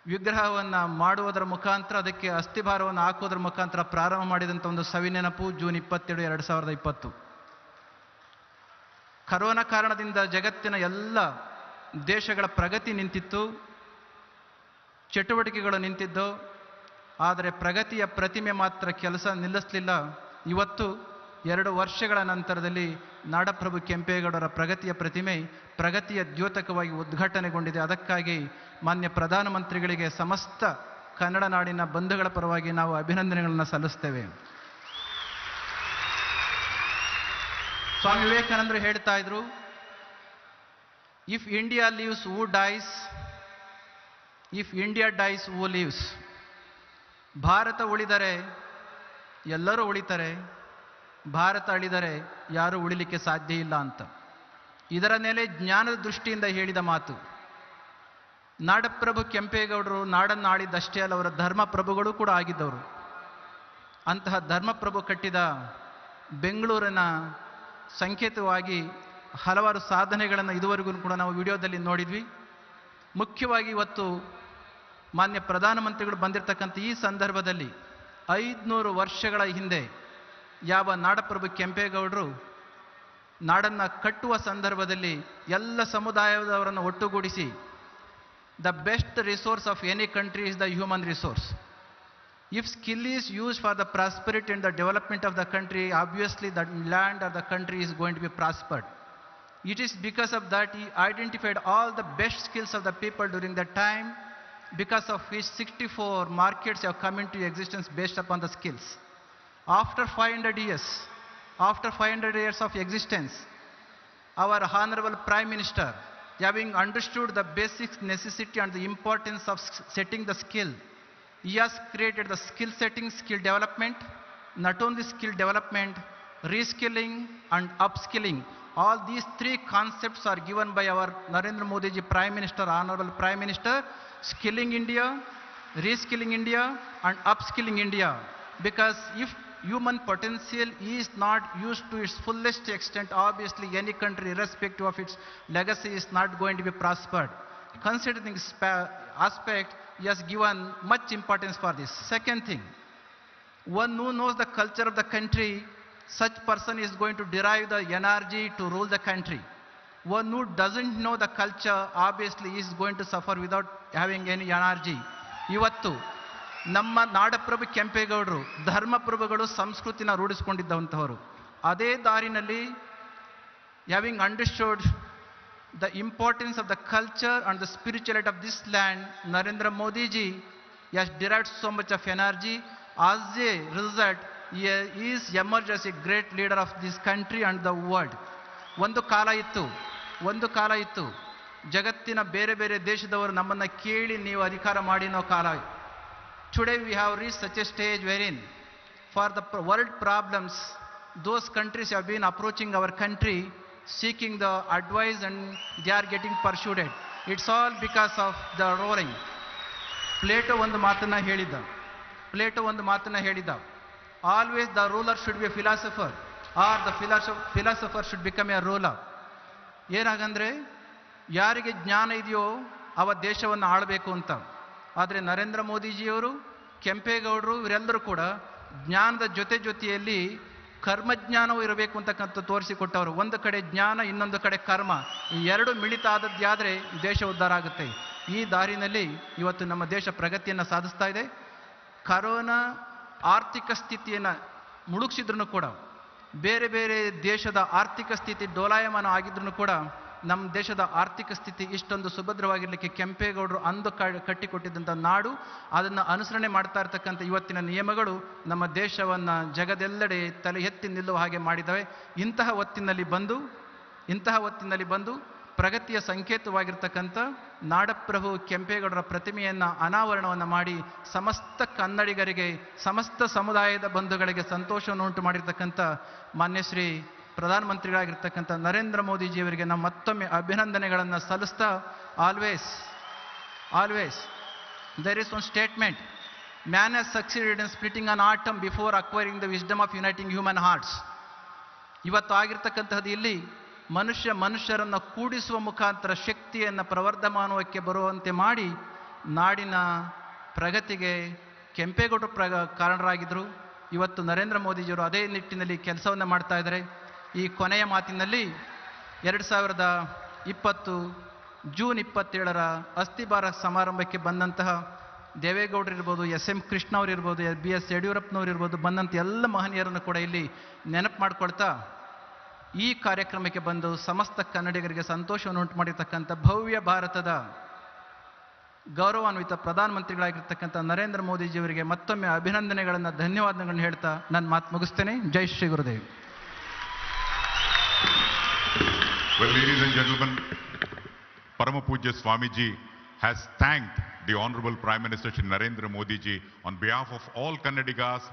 ವಿಗ್ರಹವನ್ನು ಮಾಡುವುದರ ಮುಖಾಂತರ, ಅದಕ್ಕೆ ಅಸ್ಥಿಭಾರವನ್ನು ಹಾಕೋದ್ರ ಮುಖಾಂತರ ಪ್ರಾರಂಭ ಮಾಡಿದಂಥ ಒಂದು ಸವಿನೆನಪು ಜೂನ್ 27, 2020. ಕರೋನಾ ಕಾರಣದಿಂದ ಜಗತ್ತಿನ ಎಲ್ಲ ದೇಶಗಳ ಪ್ರಗತಿ ನಿಂತಿತ್ತು, ಚಟುವಟಿಕೆಗಳು ನಿಂತಿದ್ದು. ಆದರೆ ಪ್ರಗತಿಯ ಪ್ರತಿಮೆ ಮಾತ್ರ ಕೆಲಸ ನಿಲ್ಲಿಸಲಿಲ್ಲ. ಇವತ್ತು 2 ವರ್ಷಗಳ ನಂತರದಲ್ಲಿ ನಾಡಪ್ರಭು ಕೆಂಪೇಗೌಡರ ಪ್ರಗತಿಯ ಪ್ರತಿಮೆ ಪ್ರಗತಿಯ ದ್ಯೋತಕವಾಗಿ ಉದ್ಘಾಟನೆಗೊಂಡಿದೆ. ಅದಕ್ಕಾಗಿ ಮಾನ್ಯ ಪ್ರಧಾನಮಂತ್ರಿಗಳಿಗೆ ಸಮಸ್ತ ಕನ್ನಡ ನಾಡಿನ ಬಂಧುಗಳ ಪರವಾಗಿ ನಾವು ಅಭಿನಂದನೆಗಳನ್ನು ಸಲ್ಲಿಸ್ತೇವೆ. ಸ್ವಾಮಿ ವಿವೇಕಾನಂದರು ಹೇಳ್ತಾ ಇದ್ರು, if India lives who dies, if India dies who lives. Bharat ಉಳಿದರೆ ಎಲ್ಲರೂ ಉಳಿತಾರೆ, ಭಾರತ ಅಳಿದರೆ ಯಾರೂ ಉಳಿಲಿಕ್ಕೆ ಸಾಧ್ಯ ಇಲ್ಲ ಅಂತ. ಇದರ ಮೇಲೆ ಜ್ಞಾನದ ದೃಷ್ಟಿಯಿಂದ ಹೇಳಿದ ಮಾತು. ನಾಡಪ್ರಭು ಕೆಂಪೇಗೌಡರು ನಾಡನ್ನು ಆಳಿದ್ದಷ್ಟೇ ಅಲ್ಲ, ಅವರ ಧರ್ಮಪ್ರಭುಗಳು ಕೂಡ ಆಗಿದ್ದವರು. ಅಂತಹ ಧರ್ಮಪ್ರಭು ಕಟ್ಟಿದ ಬೆಂಗಳೂರಿನ ಸಂಕೇತವಾಗಿ ಹಲವಾರು ಸಾಧನೆಗಳನ್ನು ಇದುವರೆಗೂ ಕೂಡ ನಾವು ವಿಡಿಯೋದಲ್ಲಿ ನೋಡಿದ್ವಿ. ಮುಖ್ಯವಾಗಿ ಇವತ್ತು ಮಾನ್ಯ ಪ್ರಧಾನಮಂತ್ರಿಗಳು ಬಂದಿರತಕ್ಕಂಥ ಈ ಸಂದರ್ಭದಲ್ಲಿ 500 ವರ್ಷಗಳ ಹಿಂದೆ ಯಾವ ನಾಡಪ್ರಭು ಕೆಂಪೇಗೌಡರು ನಾಡನ್ನು ಕಟ್ಟುವ ಸಂದರ್ಭದಲ್ಲಿ ಎಲ್ಲ ಸಮುದಾಯದವರನ್ನು ಒಟ್ಟುಗೂಡಿಸಿ, the best resource of any country is the human resource. If skill is used for the prosperity and the development of the country, obviously the land of the country is going to be prospered. It is because of that he identified all the best skills of the people during that time, because of which 64 markets have come into existence based upon the skills. After 500 years of existence, our Honorable Prime Minister, having understood the basic necessity and the importance of setting the skill, He has created the skill setting, skill development, not only skill development, reskilling and upskilling. All these three concepts are given by our Narendra Modi ji, Prime Minister, Honorable Prime Minister, skilling India, reskilling India and upskilling India. Because if human potential is not used to its fullest extent, obviously any country, irrespective of its legacy, is not going to be prospered. Considering this aspect, he has given much importance for this. Second thing, one who knows the culture of the country, such person is going to derive the energy to rule the country. One who doesn't know the culture, obviously is going to suffer without having any energy. ಇವತ್ತು ನಮ್ಮ ನಾಡಪ್ರಭು ಕೆಂಪೇಗೌಡರು ಧರ್ಮಪ್ರಭುಗಳು ಸಂಸ್ಕೃತಿನ ರೂಢಿಸಿಕೊಂಡಿದ್ದಂಥವರು. ಅದೇ ದಾರಿನಲ್ಲಿ having understood the importance of the culture and the spirituality of this land, Narendra Modi ji has derived so much of energy. As a result, he is emerged as a great leader of this country and the world. ಒಂದು ಕಾಲ ಇತ್ತು ಜಗತ್ತಿನ ಬೇರೆ ಬೇರೆ ದೇಶದವರು ನಮ್ಮನ್ನ ಕೇಳಿ ನೀವು ಅಧಿಕಾರ ಮಾಡಿ ಅನ್ನೋ ಕಾಲ. Today we have reached such a stage wherein for the world problems, those countries have been approaching our country seeking the advice and they are getting pursued. It's all because of the ruling. Plato ಒಂದು ಮಾತನ್ನ ಹೇಳಿದ, always the ruler should be a philosopher or the philosopher should become a ruler. ಏನಾಗಂದ್ರೆ ಯಾರಿಗೆ ಜ್ಞಾನ ಇದೆಯೋ ಅವ ದೇಶವನ್ನು ಆಳಬೇಕು ಅಂತ. ಆದರೆ ನರೇಂದ್ರ ಮೋದಿಜಿಯವರು, ಕೆಂಪೇಗೌಡರು ಇವರೆಲ್ಲರೂ ಕೂಡ ಜ್ಞಾನದ ಜೊತೆಯಲ್ಲಿ ಕರ್ಮಜ್ಞಾನವೂ ಇರಬೇಕು ಅಂತಕ್ಕಂಥ ತೋರಿಸಿಕೊಟ್ಟವರು. ಒಂದು ಕಡೆ ಜ್ಞಾನ, ಇನ್ನೊಂದು ಕಡೆ ಕರ್ಮ, ಈ ಎರಡು ಮಿಳಿತ ಆದದ್ದಾದರೆ ದೇಶ ಉದ್ಧಾರ ಆಗುತ್ತೆ. ಈ ದಾರಿನಲ್ಲಿ ಇವತ್ತು ನಮ್ಮ ದೇಶ ಪ್ರಗತಿಯನ್ನು ಸಾಧಿಸ್ತಾ ಇದೆ. ಕರೋನಾ ಆರ್ಥಿಕ ಸ್ಥಿತಿಯನ್ನು ಮುಳುಗಿಸಿದ್ರು ಕೂಡ, ಬೇರೆ ಬೇರೆ ದೇಶದ ಆರ್ಥಿಕ ಸ್ಥಿತಿ ಡೋಲಾಯಮಾನ ಆಗಿದ್ರು ಕೂಡ ನಮ್ಮ ದೇಶದ ಆರ್ಥಿಕ ಸ್ಥಿತಿ ಇಷ್ಟೊಂದು ಸುಭದ್ರವಾಗಿರಲಿಕ್ಕೆ ಕೆಂಪೇಗೌಡರು ಅಂದು ಕಟ್ಟಿಕೊಟ್ಟಿದ್ದಂಥ ನಾಡು, ಅದನ್ನು ಅನುಸರಣೆ ಮಾಡ್ತಾ ಇರ್ತಕ್ಕಂಥ ಇವತ್ತಿನ ನಿಯಮಗಳು ನಮ್ಮ ದೇಶವನ್ನು ಜಗದೆಲ್ಲೆಡೆ ತಲೆ ಎತ್ತಿ ನಿಲ್ಲುವ ಹಾಗೆ ಮಾಡಿದ್ದಾವೆ. ಇಂತಹ ಹೊತ್ತಿನಲ್ಲಿ ಬಂದು ಪ್ರಗತಿಯ ಸಂಕೇತವಾಗಿರ್ತಕ್ಕಂಥ ನಾಡಪ್ರಭು ಕೆಂಪೇಗೌಡರ ಪ್ರತಿಮೆಯನ್ನು ಅನಾವರಣವನ್ನು ಮಾಡಿ ಸಮಸ್ತ ಕನ್ನಡಿಗರಿಗೆ, ಸಮಸ್ತ ಸಮುದಾಯದ ಬಂಧುಗಳಿಗೆ ಸಂತೋಷವನ್ನು ಉಂಟು ಮಾಡಿರ್ತಕ್ಕಂಥ ಮಾನ್ಯ ಶ್ರೀ ಪ್ರಧಾನಮಂತ್ರಿಗಳಾಗಿರ್ತಕ್ಕಂಥ ನರೇಂದ್ರ ಮೋದಿಜಿಯವರಿಗೆ ನಾವು ಮತ್ತೊಮ್ಮೆ ಅಭಿನಂದನೆಗಳನ್ನು ಸಲ್ಲಿಸ್ತಾ, always there is one statement, man has succeeded in splitting an atom before acquiring the wisdom of uniting human hearts. ಇವತ್ತು ಆಗಿರ್ತಕ್ಕಂಥದ್ದು ಇಲ್ಲಿ ಮನುಷ್ಯರನ್ನು ಕೂಡಿಸುವ ಮುಖಾಂತರ ಶಕ್ತಿಯನ್ನು ಪ್ರವರ್ಧಮಾನಕ್ಕೆ ಬರುವಂತೆ ಮಾಡಿ ನಾಡಿನ ಪ್ರಗತಿಗೆ ಕೆಂಪೇಗೌಡರು ಕಾರಣರಾಗಿದ್ದರು. ಇವತ್ತು ನರೇಂದ್ರ ಮೋದಿಜಿಯವರು ಅದೇ ನಿಟ್ಟಿನಲ್ಲಿ ಕೆಲಸವನ್ನು ಮಾಡ್ತಾ ಇದ್ದಾರೆ. ಈ ಕೊನೆಯ ಮಾತಿನಲ್ಲಿ 2020 ಜೂನ್ 27ರ ಅಸ್ಥಿಭಾರ ಸಮಾರಂಭಕ್ಕೆ ಬಂದಂತಹ ದೇವೇಗೌಡರು ಇರ್ಬೋದು, SM ಕೃಷ್ಣ ಅವರು ಇರ್ಬೋದು, BS ಯಡಿಯೂರಪ್ಪನವರು ಇರ್ಬೋದು, ಬಂದಂಥ ಎಲ್ಲ ಮಹನೀಯರನ್ನು ಕೂಡ ಇಲ್ಲಿ ನೆನಪು ಮಾಡ್ಕೊಳ್ತಾ ಈ ಕಾರ್ಯಕ್ರಮಕ್ಕೆ ಬಂದು ಸಮಸ್ತ ಕನ್ನಡಿಗರಿಗೆ ಸಂತೋಷವನ್ನು ಉಂಟು ಮಾಡಿರ್ತಕ್ಕಂಥ ಭವ್ಯ ಭಾರತದ ಗೌರವಾನ್ವಿತ ಪ್ರಧಾನಮಂತ್ರಿಗಳಾಗಿರ್ತಕ್ಕಂಥ ನರೇಂದ್ರ ಮೋದಿಜಿಯವರಿಗೆ ಮತ್ತೊಮ್ಮೆ ಅಭಿನಂದನೆಗಳನ್ನು, ಧನ್ಯವಾದಗಳನ್ನು ಹೇಳ್ತಾ ನನ್ನ ಮಾತು ಮುಗಿಸ್ತೇನೆ. ಜೈ Shri Gurudev. Well, ladies and gentlemen, Parama Pujya Swamiji has thanked the Honorable Prime Minister Shri Narendra Modi ji on behalf of all Kannadigas,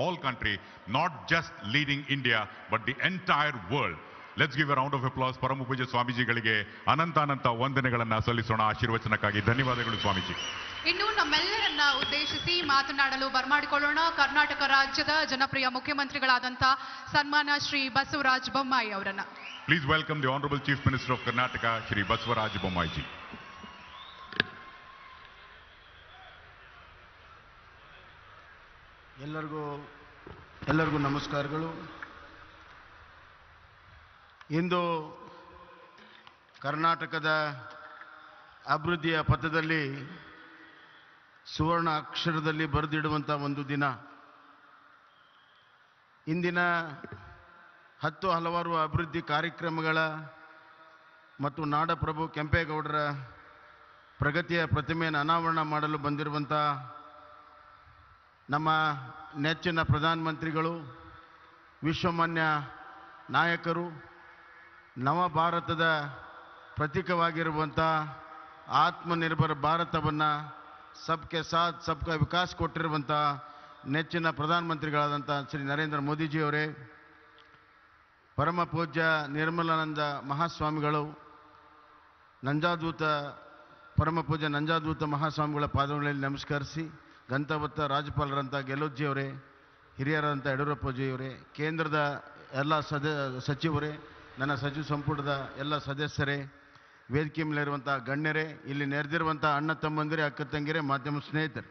all country, not just leading India, but the entire world. Let's give a round of applause Parama Pujya Swamiji ಗಳಿಗೆ ಅನಂತ ವಂದನೆಗಳನ್ನು ಸಲ್ಲಿಸೋಣ ಆಶೀರ್ವಚನಕ್ಕಾಗಿ. ಧನ್ಯವಾದಗಳು ಸ್ವಾಮೀಜಿ. ಇನ್ನು ನಮ್ಮೆಲ್ಲರನ್ನ ಉದ್ದೇಶಿಸಿ ಮಾತನಾಡಲು ಬರಮಾಡಿಕೊಳ್ಳೋಣ ಕರ್ನಾಟಕ ರಾಜ್ಯದ ಜನಪ್ರಿಯ ಮುಖ್ಯಮಂತ್ರಿಗಳಾದಂಥ ಸನ್ಮಾನ್ಯ ಶ್ರೀ ಬಸವರಾಜ ಬೊಮ್ಮಾಯಿ ಅವರನ್ನ. Please welcome the Honorable Chief Minister of Karnataka, Shri Basavaraj Bommai ji. ಎಲ್ಲರಿಗೂ ನಮಸ್ಕಾರಗಳು. ಇಂದು ಕರ್ನಾಟಕದ ಅಭಿವೃದ್ಧಿಯ ಪಥದಲ್ಲಿ ಸುವರ್ಣ ಅಕ್ಷರದಲ್ಲಿ ಬರೆದಿಡುವಂಥ ಒಂದು ದಿನ. ಇಂದಿನ ಹಲವಾರು ಅಭಿವೃದ್ಧಿ ಕಾರ್ಯಕ್ರಮಗಳ ಮತ್ತು ನಾಡಪ್ರಭು ಕೆಂಪೇಗೌಡರ ಪ್ರಗತಿಯ ಪ್ರತಿಮೆಯನ್ನು ಅನಾವರಣ ಮಾಡಲು ಬಂದಿರುವಂಥ ನಮ್ಮ ನೆಚ್ಚಿನ ಪ್ರಧಾನಮಂತ್ರಿಗಳು, ವಿಶ್ವಮಾನ್ಯ ನಾಯಕರು, ನವ ಭಾರತದ ಪ್ರತೀಕವಾಗಿರುವಂಥ ಆತ್ಮನಿರ್ಭರ ಭಾರತವನ್ನು ಸಬ್ಕೆ ಸಾಥ್ ಸಬ್ಕಾ ವಿಕಾಸ್ ಕೊಟ್ಟಿರುವಂಥ ನೆಚ್ಚಿನ ಪ್ರಧಾನಮಂತ್ರಿಗಳಾದಂಥ ಶ್ರೀ ನರೇಂದ್ರ ಮೋದಿಜಿಯವರೇ, ಪರಮ ಪೂಜ್ಯ ನಿರ್ಮಲಾನಂದ ಮಹಾಸ್ವಾಮಿಗಳು, ಪರಮ ಪೂಜ್ಯ ನಂಜಾದೂತ ಮಹಾಸ್ವಾಮಿಗಳ ಪಾದಗಳಲ್ಲಿ ನಮಸ್ಕರಿಸಿ, ಗಂತವತ್ತ ರಾಜ್ಯಪಾಲರಂಥ ಗೆಹ್ಲೋಟ್ಜಿಯವರೇ, ಹಿರಿಯರಾದಂಥ ಯಡಿಯೂರಪ್ಪಜಿಯವರೇ, ಕೇಂದ್ರದ ಎಲ್ಲ ಸಚಿವರೇ, ನನ್ನ ಸಚಿವ ಸಂಪುಟದ ಎಲ್ಲ ಸದಸ್ಯರೇ, ವೇದಿಕೆ ಮೇಲಿರುವಂಥ ಗಣ್ಯರೇ, ಇಲ್ಲಿ ನೆರೆದಿರುವಂಥ ಅಣ್ಣ ತಮ್ಮಂದಿರೇ, ಅಕ್ಕ ತಂಗಿರೇ, ಮಾಧ್ಯಮ ಸ್ನೇಹಿತರೆ,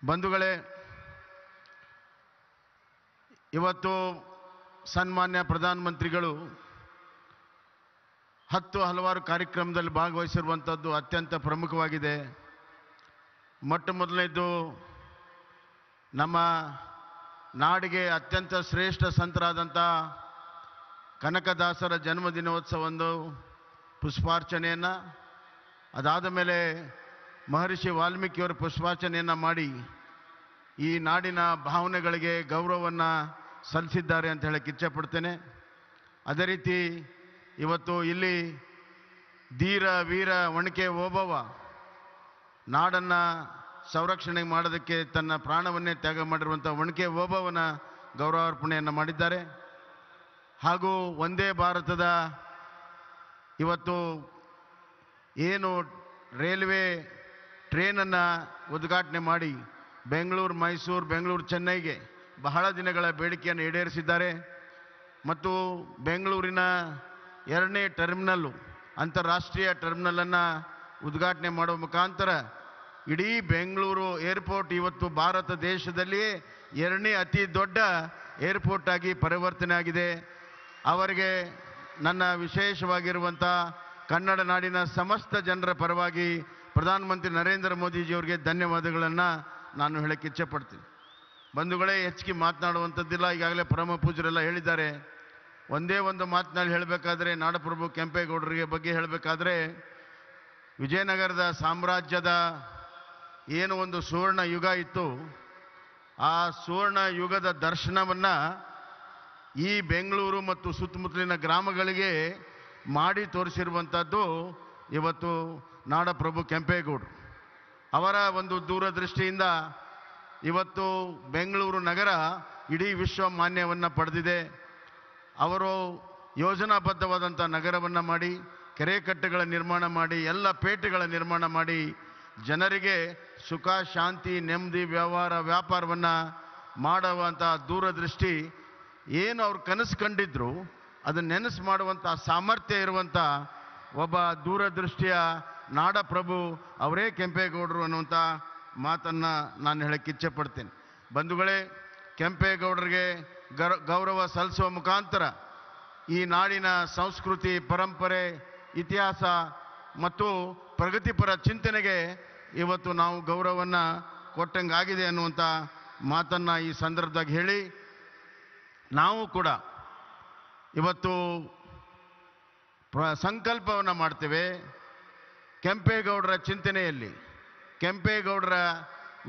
ಬಂಧುಗಳೇ, ಇವತ್ತು ಸನ್ಮಾನ್ಯ ಪ್ರಧಾನಮಂತ್ರಿಗಳು ಹಲವಾರು ಕಾರ್ಯಕ್ರಮದಲ್ಲಿ ಭಾಗವಹಿಸಿರುವಂಥದ್ದು ಅತ್ಯಂತ ಪ್ರಮುಖವಾಗಿದೆ. ಮೊಟ್ಟ ಮೊದಲನೇದು, ನಮ್ಮ ನಾಡಿಗೆ ಅತ್ಯಂತ ಶ್ರೇಷ್ಠ ಸಂತರಾದಂಥ ಕನಕದಾಸರ ಜನ್ಮದಿನೋತ್ಸವವನ್ನು ಪುಷ್ಪಾರ್ಚನೆಯನ್ನು, ಅದಾದ ಮೇಲೆ ಮಹರ್ಷಿ ವಾಲ್ಮೀಕಿಯವರ ಪುಷ್ಪಾರ್ಚನೆಯನ್ನು ಮಾಡಿ ಈ ನಾಡಿನ ಭಾವನೆಗಳಿಗೆ ಗೌರವವನ್ನು ಸಲ್ಲಿಸಿದ್ದಾರೆ ಅಂತ ಹೇಳಕ್ಕೆ ಇಚ್ಛೆಪಡ್ತೇನೆ. ಅದೇ ರೀತಿ ಇವತ್ತು ಇಲ್ಲಿ ಧೀರ ವೀರ ಒಣಕೆ ಓಬವ್ವ ನಾಡನ್ನು ಸಂರಕ್ಷಣೆ ಮಾಡೋದಕ್ಕೆ ತನ್ನ ಪ್ರಾಣವನ್ನೇ ತ್ಯಾಗ ಮಾಡಿರುವಂಥ ಒಣಕೆ ಓಬವ್ವನ ಗೌರವಾರ್ಪಣೆಯನ್ನು ಮಾಡಿದ್ದಾರೆ. ಹಾಗೂ ಒಂದೇ ಭಾರತದ ಇವತ್ತು ಏನು ರೈಲ್ವೆ ಟ್ರೇನನ್ನು ಉದ್ಘಾಟನೆ ಮಾಡಿ ಬೆಂಗಳೂರು ಮೈಸೂರು, ಬೆಂಗಳೂರು ಚೆನ್ನೈಗೆ ಬಹಳ ದಿನಗಳ ಬೇಡಿಕೆಯನ್ನು ಈಡೇರಿಸಿದ್ದಾರೆ. ಮತ್ತು ಬೆಂಗಳೂರಿನ 2ನೇ ಟರ್ಮಿನಲ್ಲು, ಅಂತಾರಾಷ್ಟ್ರೀಯ ಟರ್ಮಿನಲನ್ನು ಉದ್ಘಾಟನೆ ಮಾಡುವ ಮುಖಾಂತರ ಇಡೀ ಬೆಂಗಳೂರು ಏರ್ಪೋರ್ಟ್ ಇವತ್ತು ಭಾರತ ದೇಶದಲ್ಲಿಯೇ 2ನೇ ಅತಿ ದೊಡ್ಡ ಏರ್ಪೋರ್ಟ್ ಆಗಿ ಪರಿವರ್ತನೆ ಆಗಿದೆ. ಅವರಿಗೆ ನನ್ನ ವಿಶೇಷವಾಗಿರುವಂಥ ಕನ್ನಡ ನಾಡಿನ ಸಮಸ್ತ ಜನರ ಪರವಾಗಿ ಪ್ರಧಾನಮಂತ್ರಿ ನರೇಂದ್ರ ಮೋದಿಜಿಯವರಿಗೆ ಧನ್ಯವಾದಗಳನ್ನು ನಾನು ಹೇಳಕ್ಕೆ ಇಚ್ಛೆಪಡ್ತೀನಿ. ಬಂಧುಗಳೇ, ಹೆಚ್ಚಿಗೆ ಮಾತನಾಡುವಂಥದ್ದಿಲ್ಲ, ಈಗಾಗಲೇ ಪರಮ ಪೂಜ್ಯರೆಲ್ಲ ಹೇಳಿದ್ದಾರೆ. ಒಂದೇ ಒಂದು ಮಾತಿನಲ್ಲಿ ಹೇಳಬೇಕಾದ್ರೆ, ನಾಡಪ್ರಭು ಕೆಂಪೇಗೌಡರಿಗೆ ಬಗ್ಗೆ ಹೇಳಬೇಕಾದ್ರೆ, ವಿಜಯನಗರದ ಸಾಮ್ರಾಜ್ಯದ ಏನು ಒಂದು ಸುವರ್ಣ ಯುಗ ಇತ್ತು, ಆ ಸುವರ್ಣ ಯುಗದ ದರ್ಶನವನ್ನು ಈ ಬೆಂಗಳೂರು ಮತ್ತು ಸುತ್ತಮುತ್ತಲಿನ ಗ್ರಾಮಗಳಿಗೆ ಮಾಡಿ ತೋರಿಸಿರುವಂಥದ್ದು ಇವತ್ತು ನಾಡಪ್ರಭು ಕೆಂಪೇಗೌಡರು. ಅವರ ಒಂದು ದೂರದೃಷ್ಟಿಯಿಂದ ಇವತ್ತು ಬೆಂಗಳೂರು ನಗರ ಇಡೀ ವಿಶ್ವ ಮಾನ್ಯವನ್ನು ಪಡೆದಿದೆ. ಅವರು ಯೋಜನಾಬದ್ಧವಾದಂಥ ನಗರವನ್ನು ಮಾಡಿ, ಕೆರೆಕಟ್ಟೆಗಳ ನಿರ್ಮಾಣ ಮಾಡಿ, ಎಲ್ಲ ಪೇಟೆಗಳ ನಿರ್ಮಾಣ ಮಾಡಿ, ಜನರಿಗೆ ಸುಖ ಶಾಂತಿ ನೆಮ್ಮದಿ ವ್ಯಾಪಾರವನ್ನು ಮಾಡುವಂಥ ದೂರದೃಷ್ಟಿ ಏನು ಅವ್ರು ಕನಸು ಕಂಡಿದ್ರು ಅದನ್ನು ನೆನಸು ಮಾಡುವಂಥ ಸಾಮರ್ಥ್ಯ ಇರುವಂಥ ಒಬ್ಬ ದೂರದೃಷ್ಟಿಯ ನಾಡಪ್ರಭು ಅವರೇ ಕೆಂಪೇಗೌಡರು ಅನ್ನುವಂಥ ಮಾತನ್ನು ನಾನು ಹೇಳಕ್ಕೆ ಇಚ್ಛೆಪಡ್ತೇನೆ. ಬಂಧುಗಳೇ, ಕೆಂಪೇಗೌಡರಿಗೆ ಗೌರವ ಸಲ್ಲಿಸುವ ಮುಖಾಂತರ ಈ ನಾಡಿನ ಸಂಸ್ಕೃತಿ, ಪರಂಪರೆ, ಇತಿಹಾಸ ಮತ್ತು ಪ್ರಗತಿಪರ ಚಿಂತನೆಗೆ ಇವತ್ತು ನಾವು ಗೌರವವನ್ನು ಕೊಟ್ಟಂಗಾಗಿದೆ ಅನ್ನುವಂಥ ಮಾತನ್ನು ಈ ಸಂದರ್ಭದಾಗ ಹೇಳಿ, ನಾವು ಕೂಡ ಇವತ್ತು ಸಂಕಲ್ಪವನ್ನು ಮಾಡ್ತೇವೆ. ಕೆಂಪೇಗೌಡರ ಚಿಂತನೆಯಲ್ಲಿ, ಕೆಂಪೇಗೌಡರ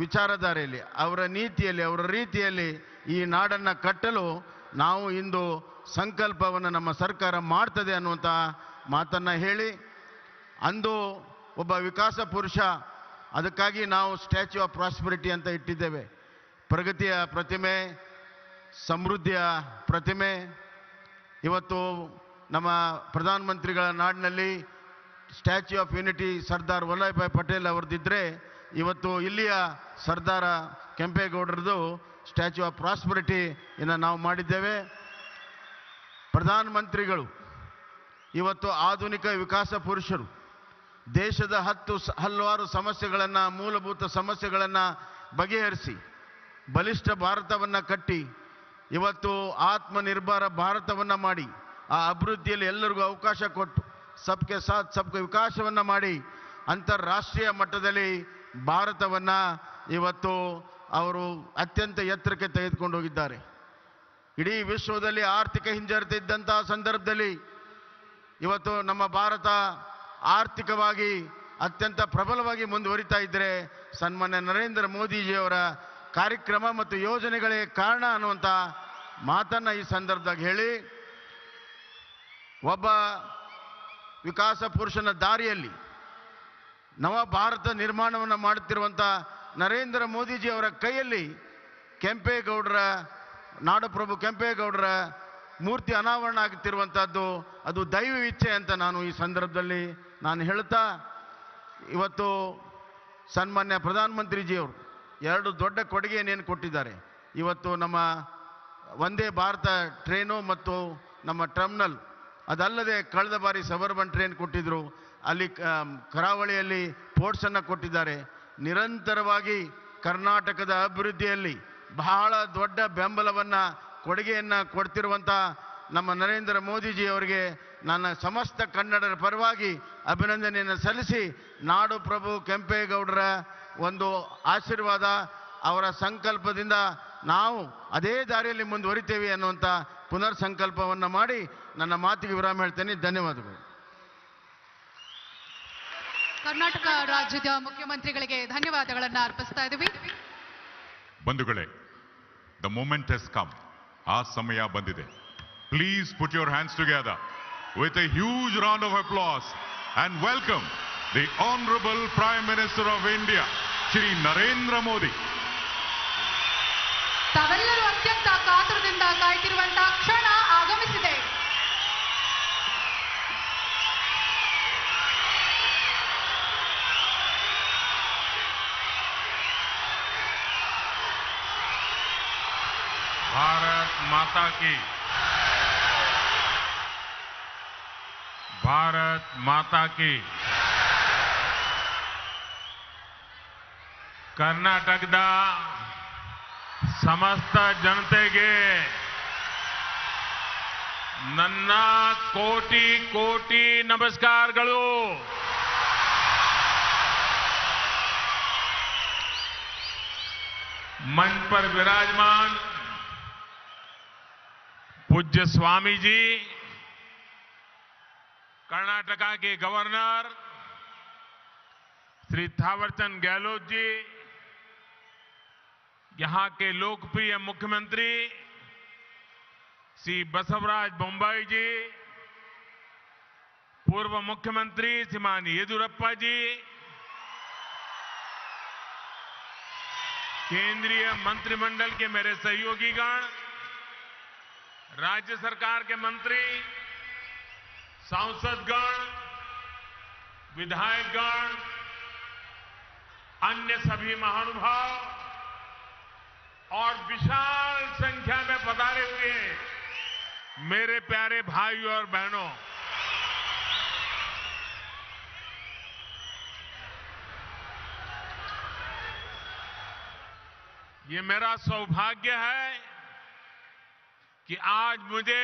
ವಿಚಾರಧಾರೆಯಲ್ಲಿ, ಅವರ ನೀತಿಯಲ್ಲಿ, ಅವರ ರೀತಿಯಲ್ಲಿ ಈ ನಾಡನ್ನು ಕಟ್ಟಲು ನಾವು ಇಂದು ಸಂಕಲ್ಪವನ್ನು ನಮ್ಮ ಸರ್ಕಾರ ಮಾಡ್ತದೆ ಅನ್ನುವಂಥ ಮಾತನ್ನು ಹೇಳಿ, ಅಂದು ಒಬ್ಬ ವಿಕಾಸ ಪುರುಷ, ಅದಕ್ಕಾಗಿ ನಾವು ಸ್ಟ್ಯಾಚ್ಯೂ ಆಫ್ ಪ್ರಾಸ್ಪರಿಟಿ ಅಂತ ಇಟ್ಟಿದ್ದೇವೆ. ಪ್ರಗತಿಯ ಪ್ರತಿಮೆ, ಸಮೃದ್ಧಿಯ ಪ್ರತಿಮೆ. ಇವತ್ತು ನಮ್ಮ ಪ್ರಧಾನಮಂತ್ರಿಗಳ ನಾಡಿನಲ್ಲಿ statue of unity Sardar Vallabhbhai Patel ಅವ್ರದ್ದಿದ್ದರೆ, ಇವತ್ತು ಇಲ್ಲಿಯ ಸರ್ದಾರ ಕೆಂಪೇಗೌಡರದು ಸ್ಟ್ಯಾಚ್ಯೂ ಆಫ್ ಪ್ರಾಸ್ಪರಿಟಿ ಇನ್ನು ನಾವು ಮಾಡಿದ್ದೇವೆ. ಪ್ರಧಾನಮಂತ್ರಿಗಳು ಇವತ್ತು ಆಧುನಿಕ ವಿಕಾಸ ಪುರುಷರು. ದೇಶದ ಹಲವಾರು ಸಮಸ್ಯೆಗಳನ್ನು, ಮೂಲಭೂತ ಸಮಸ್ಯೆಗಳನ್ನು ಬಗೆಹರಿಸಿ ಬಲಿಷ್ಠ ಭಾರತವನ್ನು ಕಟ್ಟಿ ಇವತ್ತು ಆತ್ಮನಿರ್ಭರ ಭಾರತವನ್ನು ಮಾಡಿ, ಆ ಅಭಿವೃದ್ಧಿಯಲ್ಲಿ ಎಲ್ಲರಿಗೂ ಅವಕಾಶ ಕೊಟ್ಟು ಸಬ್ಕೆ ಸಾಥ್ ಸಬ್ಕೆ ವಿಕಾಸವನ್ನು ಮಾಡಿ ಅಂತಾರಾಷ್ಟ್ರೀಯ ಮಟ್ಟದಲ್ಲಿ ಭಾರತವನ್ನು ಇವತ್ತು ಅವರು ಅತ್ಯಂತ ಎತ್ತರಕ್ಕೆ ತೆಗೆದುಕೊಂಡು ಹೋಗಿದ್ದಾರೆ. ಇಡೀ ವಿಶ್ವದಲ್ಲಿ ಆರ್ಥಿಕ ಹಿಂಜರಿತ ಇದ್ದಂತಹ ಸಂದರ್ಭದಲ್ಲಿ ಇವತ್ತು ನಮ್ಮ ಭಾರತ ಆರ್ಥಿಕವಾಗಿ ಅತ್ಯಂತ ಪ್ರಬಲವಾಗಿ ಮುಂದುವರಿತಾ ಇದ್ದರೆ ಸನ್ಮಾನ್ಯ ನರೇಂದ್ರ ಮೋದಿಜಿಯವರ ಕಾರ್ಯಕ್ರಮ ಮತ್ತು ಯೋಜನೆಗಳೇ ಕಾರಣ ಅನ್ನುವಂಥ ಮಾತನ್ನು ಈ ಸಂದರ್ಭದಾಗ ಹೇಳಿ, ಒಬ್ಬ ವಿಕಾಸ ಪುರುಷನ ದಾರಿಯಲ್ಲಿ ನವ ಭಾರತ ನಿರ್ಮಾಣವನ್ನು ಮಾಡುತ್ತಿರುವಂಥ ನರೇಂದ್ರ ಮೋದಿಜಿ ಅವರ ಕೈಯಲ್ಲಿ ಕೆಂಪೇಗೌಡರ ನಾಡಪ್ರಭು ಕೆಂಪೇಗೌಡರ ಮೂರ್ತಿ ಅನಾವರಣ ಆಗುತ್ತಿರುವಂಥದ್ದು ಅದು ದೈವ ಇಚ್ಛೆ ಅಂತ ನಾನು ಈ ಸಂದರ್ಭದಲ್ಲಿ ನಾನು ಹೇಳ್ತಾ, ಇವತ್ತು ಸನ್ಮಾನ್ಯ ಪ್ರಧಾನಮಂತ್ರಿಜಿಯವರು ಎರಡು ದೊಡ್ಡ ಕೊಡುಗೆಯನ್ನೇನು ಕೊಟ್ಟಿದ್ದಾರೆ. ಇವತ್ತು ನಮ್ಮ ವಂದೇ ಭಾರತ ಟ್ರೈನು ಮತ್ತು ನಮ್ಮ ಟರ್ಮಿನಲ್, ಅದಲ್ಲದೆ ಕಳೆದ ಬಾರಿ ಸಬರ್ಬನ್ ಟ್ರೈನ್ ಕೊಟ್ಟಿದ್ದರು, ಅಲ್ಲಿ ಕರಾವಳಿಯಲ್ಲಿ ಪೋರ್ಟ್ಸನ್ನು ಕೊಟ್ಟಿದ್ದಾರೆ. ನಿರಂತರವಾಗಿ ಕರ್ನಾಟಕದ ಅಭಿವೃದ್ಧಿಯಲ್ಲಿ ಬಹಳ ದೊಡ್ಡ ಬೆಂಬಲವನ್ನು ಕೊಡುಗೆಯನ್ನು ಕೊಡ್ತಿರುವಂಥ ನಮ್ಮ ನರೇಂದ್ರ ಮೋದಿಜಿ ಅವರಿಗೆ ನನ್ನ ಸಮಸ್ತ ಕನ್ನಡರ ಪರವಾಗಿ ಅಭಿನಂದನೆಯನ್ನು ಸಲ್ಲಿಸಿ, ನಾಡು ಪ್ರಭು ಕೆಂಪೇಗೌಡರ ಒಂದು ಆಶೀರ್ವಾದ, ಅವರ ಸಂಕಲ್ಪದಿಂದ ನಾವು ಅದೇ ದಾರಿಯಲ್ಲಿ ಮುಂದುವರಿತೇವೆ ಅನ್ನುವಂಥ ಪುನರ್ ಸಂಕಲ್ಪವನ್ನು ಮಾಡಿ ನನ್ನ ಮಾತಿಗೆ ವಿರಾಮ ಹೇಳ್ತೇನೆ. ಧನ್ಯವಾದಗಳು. ಕರ್ನಾಟಕ ರಾಜ್ಯದ ಮುಖ್ಯಮಂತ್ರಿಗಳಿಗೆ ಧನ್ಯವಾದಗಳನ್ನು ಅರ್ಪಿಸ್ತಾ ಇದ್ದೀವಿ. ಬಂಧುಗಳೇ, ದ ಮೂಮೆಂಟ್ ಹ್ಯಾಸ್ ಕಮ್. ಆ ಸಮಯ ಬಂದಿದೆ. Please put your hands together with A huge round of applause and welcome the honourable prime minister of India Shri Narendra Modi. ತಾವೆಲ್ಲರೂ ಅತ್ಯಂತ ಕಾತುರದಿಂದ ಕಾಯ್ತಿರುವಂತಹ ಕ್ಷಣ ಆಗಮಿಸಿದೆ. भारत माता की, भारत माता की. ಕರ್ನಾಟಕದ ಸಮಸ್ತ ಜನತೆಗೆ ನನ್ನ ಕೋಟಿ ಕೋಟಿ ನಮಸ್ಕಾರಗಳು. मंच पर विराजमान पूज्य स्वामी जी, कर्नाटका के गवर्नर श्री थावरचंद गहलोत जी, यहां के लोकप्रिय मुख्यमंत्री श्री बसवराज बोम्मई जी, पूर्व मुख्यमंत्री श्रीमान येदियुरप्पा जी, केंद्रीय मंत्रिमंडल के मेरे सहयोगीगण, राज्य सरकार के मंत्री, सांसदगण, विधायकगण, अन्य सभी महानुभाव और विशाल संख्या में पधारे हुए मेरे प्यारे भाइयों और बहनों, ये मेरा सौभाग्य है कि आज मुझे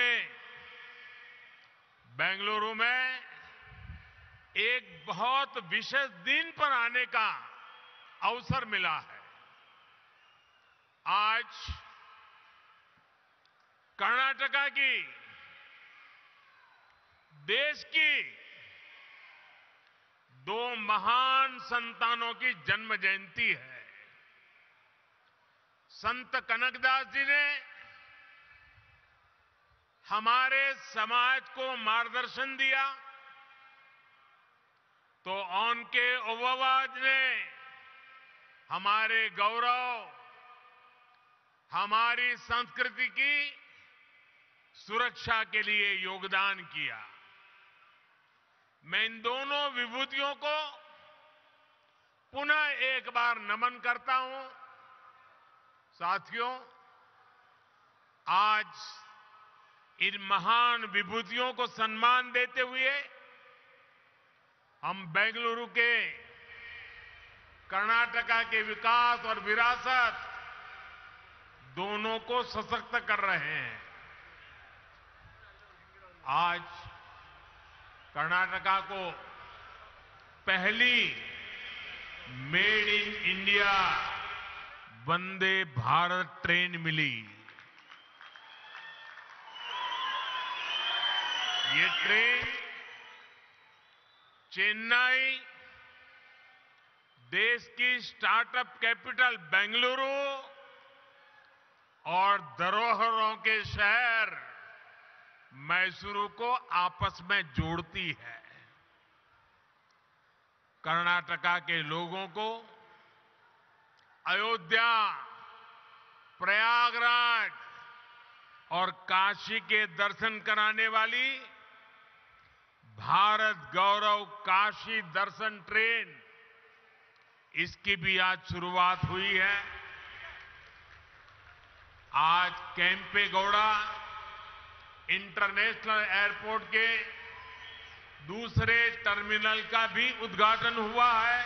बेंगलुरु में एक बहुत विशेष दिन पर आने का अवसर मिला है. आज कर्नाटका की, देश की दो महान संतानों की जन्म जयंती है. संत कनकदास जी ने हमारे समाज को मार्गदर्शन दिया, तो उनके ओवावाज ने हमारे गौरव, हमारी संस्कृति की सुरक्षा के लिए योगदान किया. मैं इन दोनों विभूतियों को पुनः एक बार नमन करता हूं. साथियों, आज इन महान विभूतियों को सम्मान देते हुए हम बेंगलुरु के कर्नाटका के विकास और विरासत दोनों को सशक्त कर रहे हैं. आज कर्नाटका को पहली made in India Vande Bharat train मिली. ये ट्रेन चेन्नई, देश की स्टार्टअप कैपिटल बेंगलुरु और धरोहरों के शहर मैसूरू को आपस में जोड़ती है. कर्नाटका के लोगों को अयोध्या, प्रयागराज और काशी के दर्शन कराने वाली भारत गौरव काशी दर्शन ट्रेन, इसकी भी आज शुरुआत हुई है। आज केम्पेगौड़ा इंटरनेशनल एयरपोर्ट के दूसरे टर्मिनल का भी उद्घाटन हुआ है।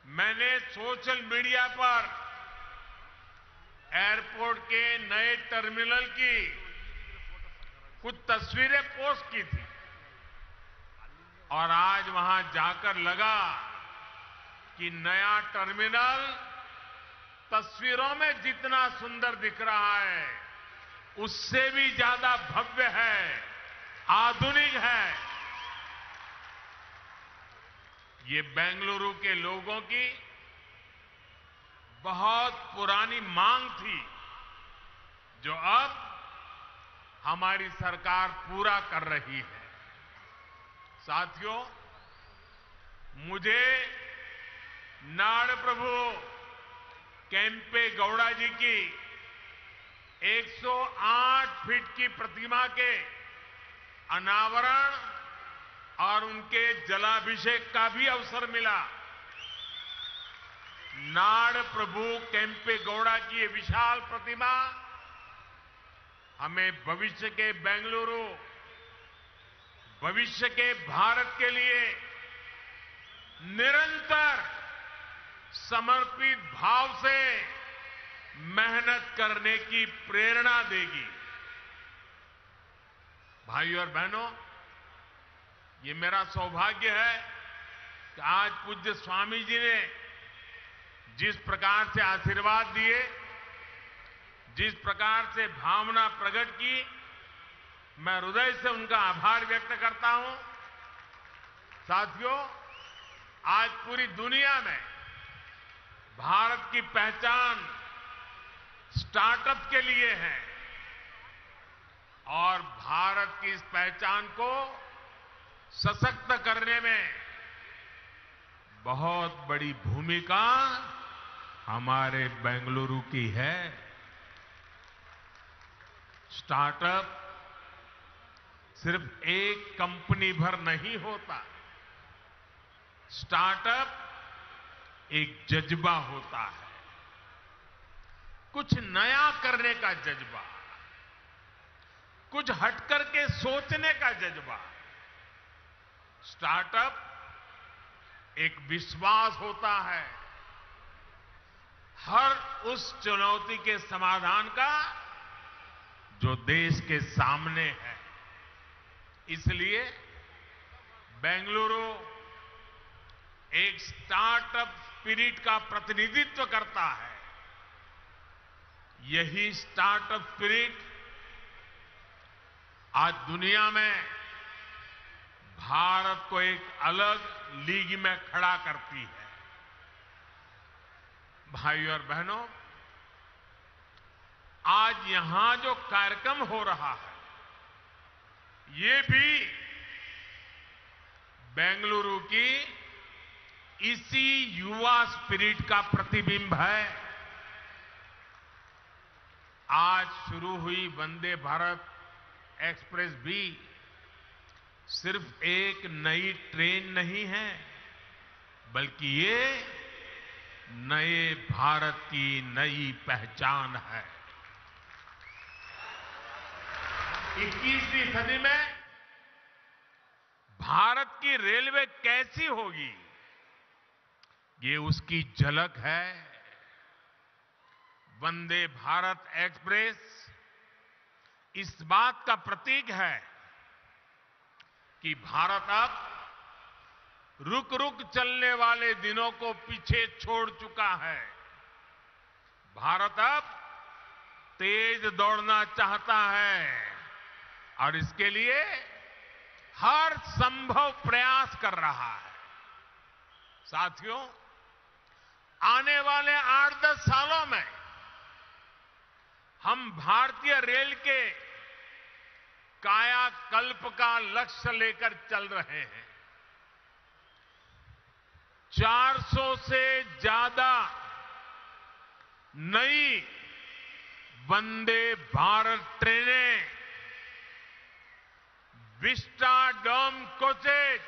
मैंने सोशल मीडिया पर एयरपोर्ट के नए टर्मिनल की कुछ तस्वीरें पोस्ट की थी और आज वहां जाकर लगा कि नया टर्मिनल तस्वीरों में जितना सुंदर दिख रहा है उससे भी ज्यादा भव्य है, आधुनिक है। ये बेंगलुरु के लोगों की बहुत पुरानी मांग थी जो अब हमारी सरकार पूरा कर रही है। साथियों, मुझे नाड़ प्रभु केम्पेगौड़ा जी की 108 फीट की प्रतिमा के अनावरण और उनके जलाभिषेक का भी अवसर मिला। नाड़ प्रभु केम्पेगौड़ा की ये विशाल प्रतिमा हमें भविष्य के बेंगलुरु, भविष्य के भारत के लिए निरंतर समर्पित भाव से मेहनत करने की प्रेरणा देगी। भाइयों और बहनों, ये मेरा सौभाग्य है कि आज पूज्य स्वामी जी ने जिस प्रकार से आशीर्वाद दिए, जिस प्रकार से भावना प्रकट की, मैं हृदय से उनका आभार व्यक्त करता हूं। साथियों, आज पूरी दुनिया में भारत की पहचान स्टार्टअप के लिए है और भारत की इस पहचान को सशक्त करने में बहुत बड़ी भूमिका हमारे बेंगलुरु की है। स्टार्टअप सिर्फ एक कंपनी भर नहीं होता, स्टार्टअप एक जज्बा होता है, कुछ नया करने का जज्बा, कुछ हटकर के सोचने का जज्बा। स्टार्टअप एक विश्वास होता है हर उस चुनौती के समाधान का जो देश के सामने है। इसलिए बेंगलुरु एक स्टार्टअप स्पिरिट का प्रतिनिधित्व करता है। यही स्टार्टअप स्पिरिट आज दुनिया में भारत को एक अलग लीग में खड़ा करती है। भाइयों और बहनों, आज यहां जो कार्यक्रम हो रहा है ये भी बेंगलुरु की इसी युवा स्पिरिट का प्रतिबिंब है। आज शुरू हुई वंदे भारत एक्सप्रेस भी सिर्फ एक नई ट्रेन नहीं है, बल्कि ये नए भारत की नई पहचान है। 21वीं सदी में भारत की रेलवे कैसी होगी, ये उसकी झलक है। वंदे भारत एक्सप्रेस इस बात का प्रतीक है कि भारत अब रुक रुक चलने वाले दिनों को पीछे छोड़ चुका है। भारत अब तेज दौड़ना चाहता है और इसके लिए हर संभव प्रयास कर रहा है। साथियों, आने वाले 8-10 सालों में हम भारतीय रेल के कायाकल्प का लक्ष्य लेकर चल रहे हैं। 400 से ज्यादा नई वंदे भारत ट्रेनें, विस्टाडोम कोचेस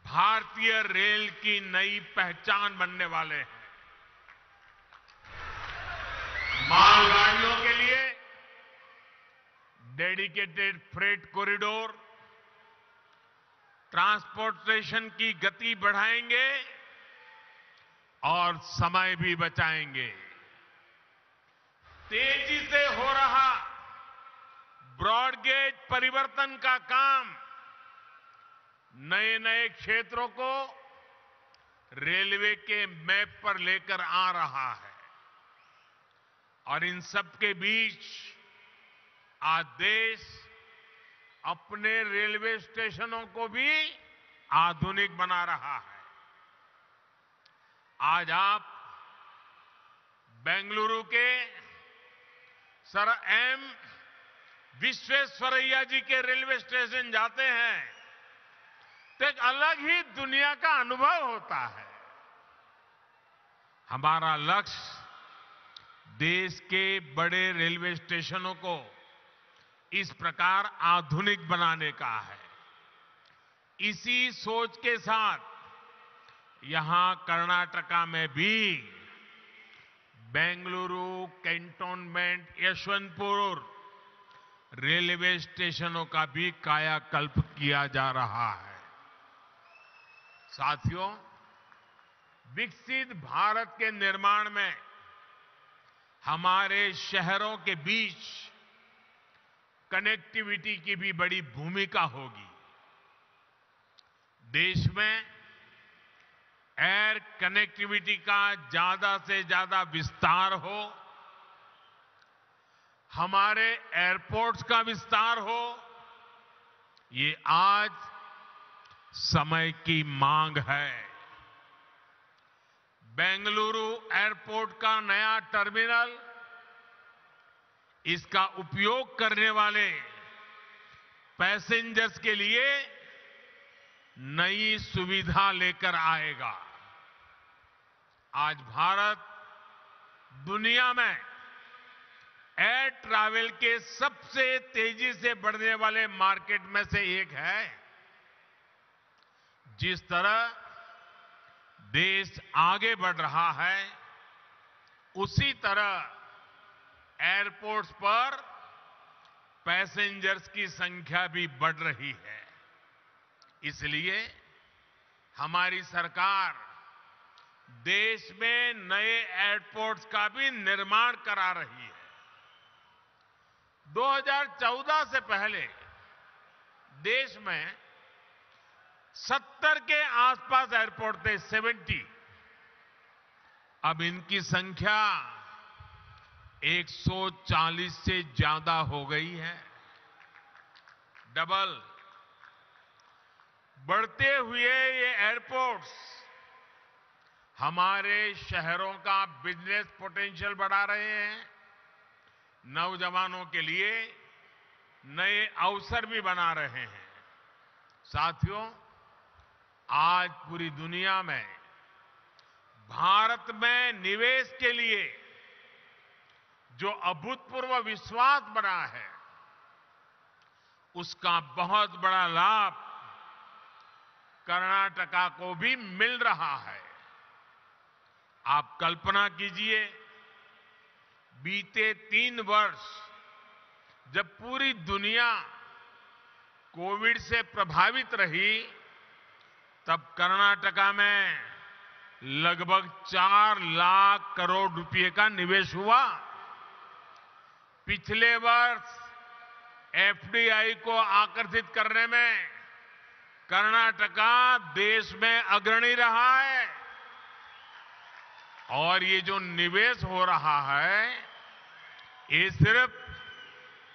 भारतीय रेल की नई पहचान बनने वाले हैं। मालगाड़ियों के लिए डेडिकेटेड फ्रेट कॉरिडोर, ट्रांसपोर्टेशन की गति बढ़ाएंगे और समय भी बचाएंगे। तेजी से हो रहा ब्रॉडगेज परिवर्तन का काम नए नए क्षेत्रों को रेलवे के मैप पर लेकर आ रहा है और इन सब के बीच आज देश अपने रेलवे स्टेशनों को भी आधुनिक बना रहा है। आज आप बेंगलुरु के सर एम विश्वेश्वरैया जी के रेलवे स्टेशन जाते हैं तो एक अलग ही दुनिया का अनुभव होता है। हमारा लक्ष्य देश के बड़े रेलवे स्टेशनों को इस प्रकार आधुनिक बनाने का है। इसी सोच के साथ यहां कर्नाटका में भी बेंगलुरु कैंटोनमेंट यशवंतपुर रेलवे स्टेशनों का भी कायाकल्प किया जा रहा है। साथियों, विकसित भारत के निर्माण में हमारे शहरों के बीच कनेक्टिविटी की भी बड़ी भूमिका होगी। देश में एयर कनेक्टिविटी का ज्यादा से ज्यादा विस्तार हो, हमारे एयरपोर्ट्स का विस्तार हो, ये आज समय की मांग है। बेंगलुरु एयरपोर्ट का नया टर्मिनल इसका उपयोग करने वाले पैसेंजर्स के लिए नई सुविधा लेकर आएगा। आज भारत दुनिया में एयर ट्रैवल के सबसे तेजी से बढ़ने वाले मार्केट में से एक है। जिस तरह देश आगे बढ़ रहा है, उसी तरह एयरपोर्ट्स पर पैसेंजर्स की संख्या भी बढ़ रही है। इसलिए हमारी सरकार देश में नए एयरपोर्ट्स का भी निर्माण करा रही है। 2014 से पहले देश में 70 के आसपास एयरपोर्ट थे, 70। अब इनकी संख्या 140 से ज्यादा हो गई है, डबल। बढ़ते हुए ये एयरपोर्ट्स हमारे शहरों का बिजनेस पोटेंशियल बढ़ा रहे हैं, नौजवानों के लिए नए अवसर भी बना रहे हैं। साथियों, आज पूरी दुनिया में भारत में निवेश के लिए जो अभूतपूर्व विश्वास बना है, उसका बहुत बड़ा लाभ कर्नाटका को भी मिल रहा है। आप कल्पना कीजिए, बीते 3 वर्ष जब पूरी दुनिया कोविड से प्रभावित रही, तब कर्नाटका में लगभग 4 लाख करोड़ रुपए का निवेश हुआ। पिछले वर्ष एफडीआई को आकर्षित करने में कर्नाटका देश में अग्रणी रहा है। और ये जो निवेश हो रहा है, ये सिर्फ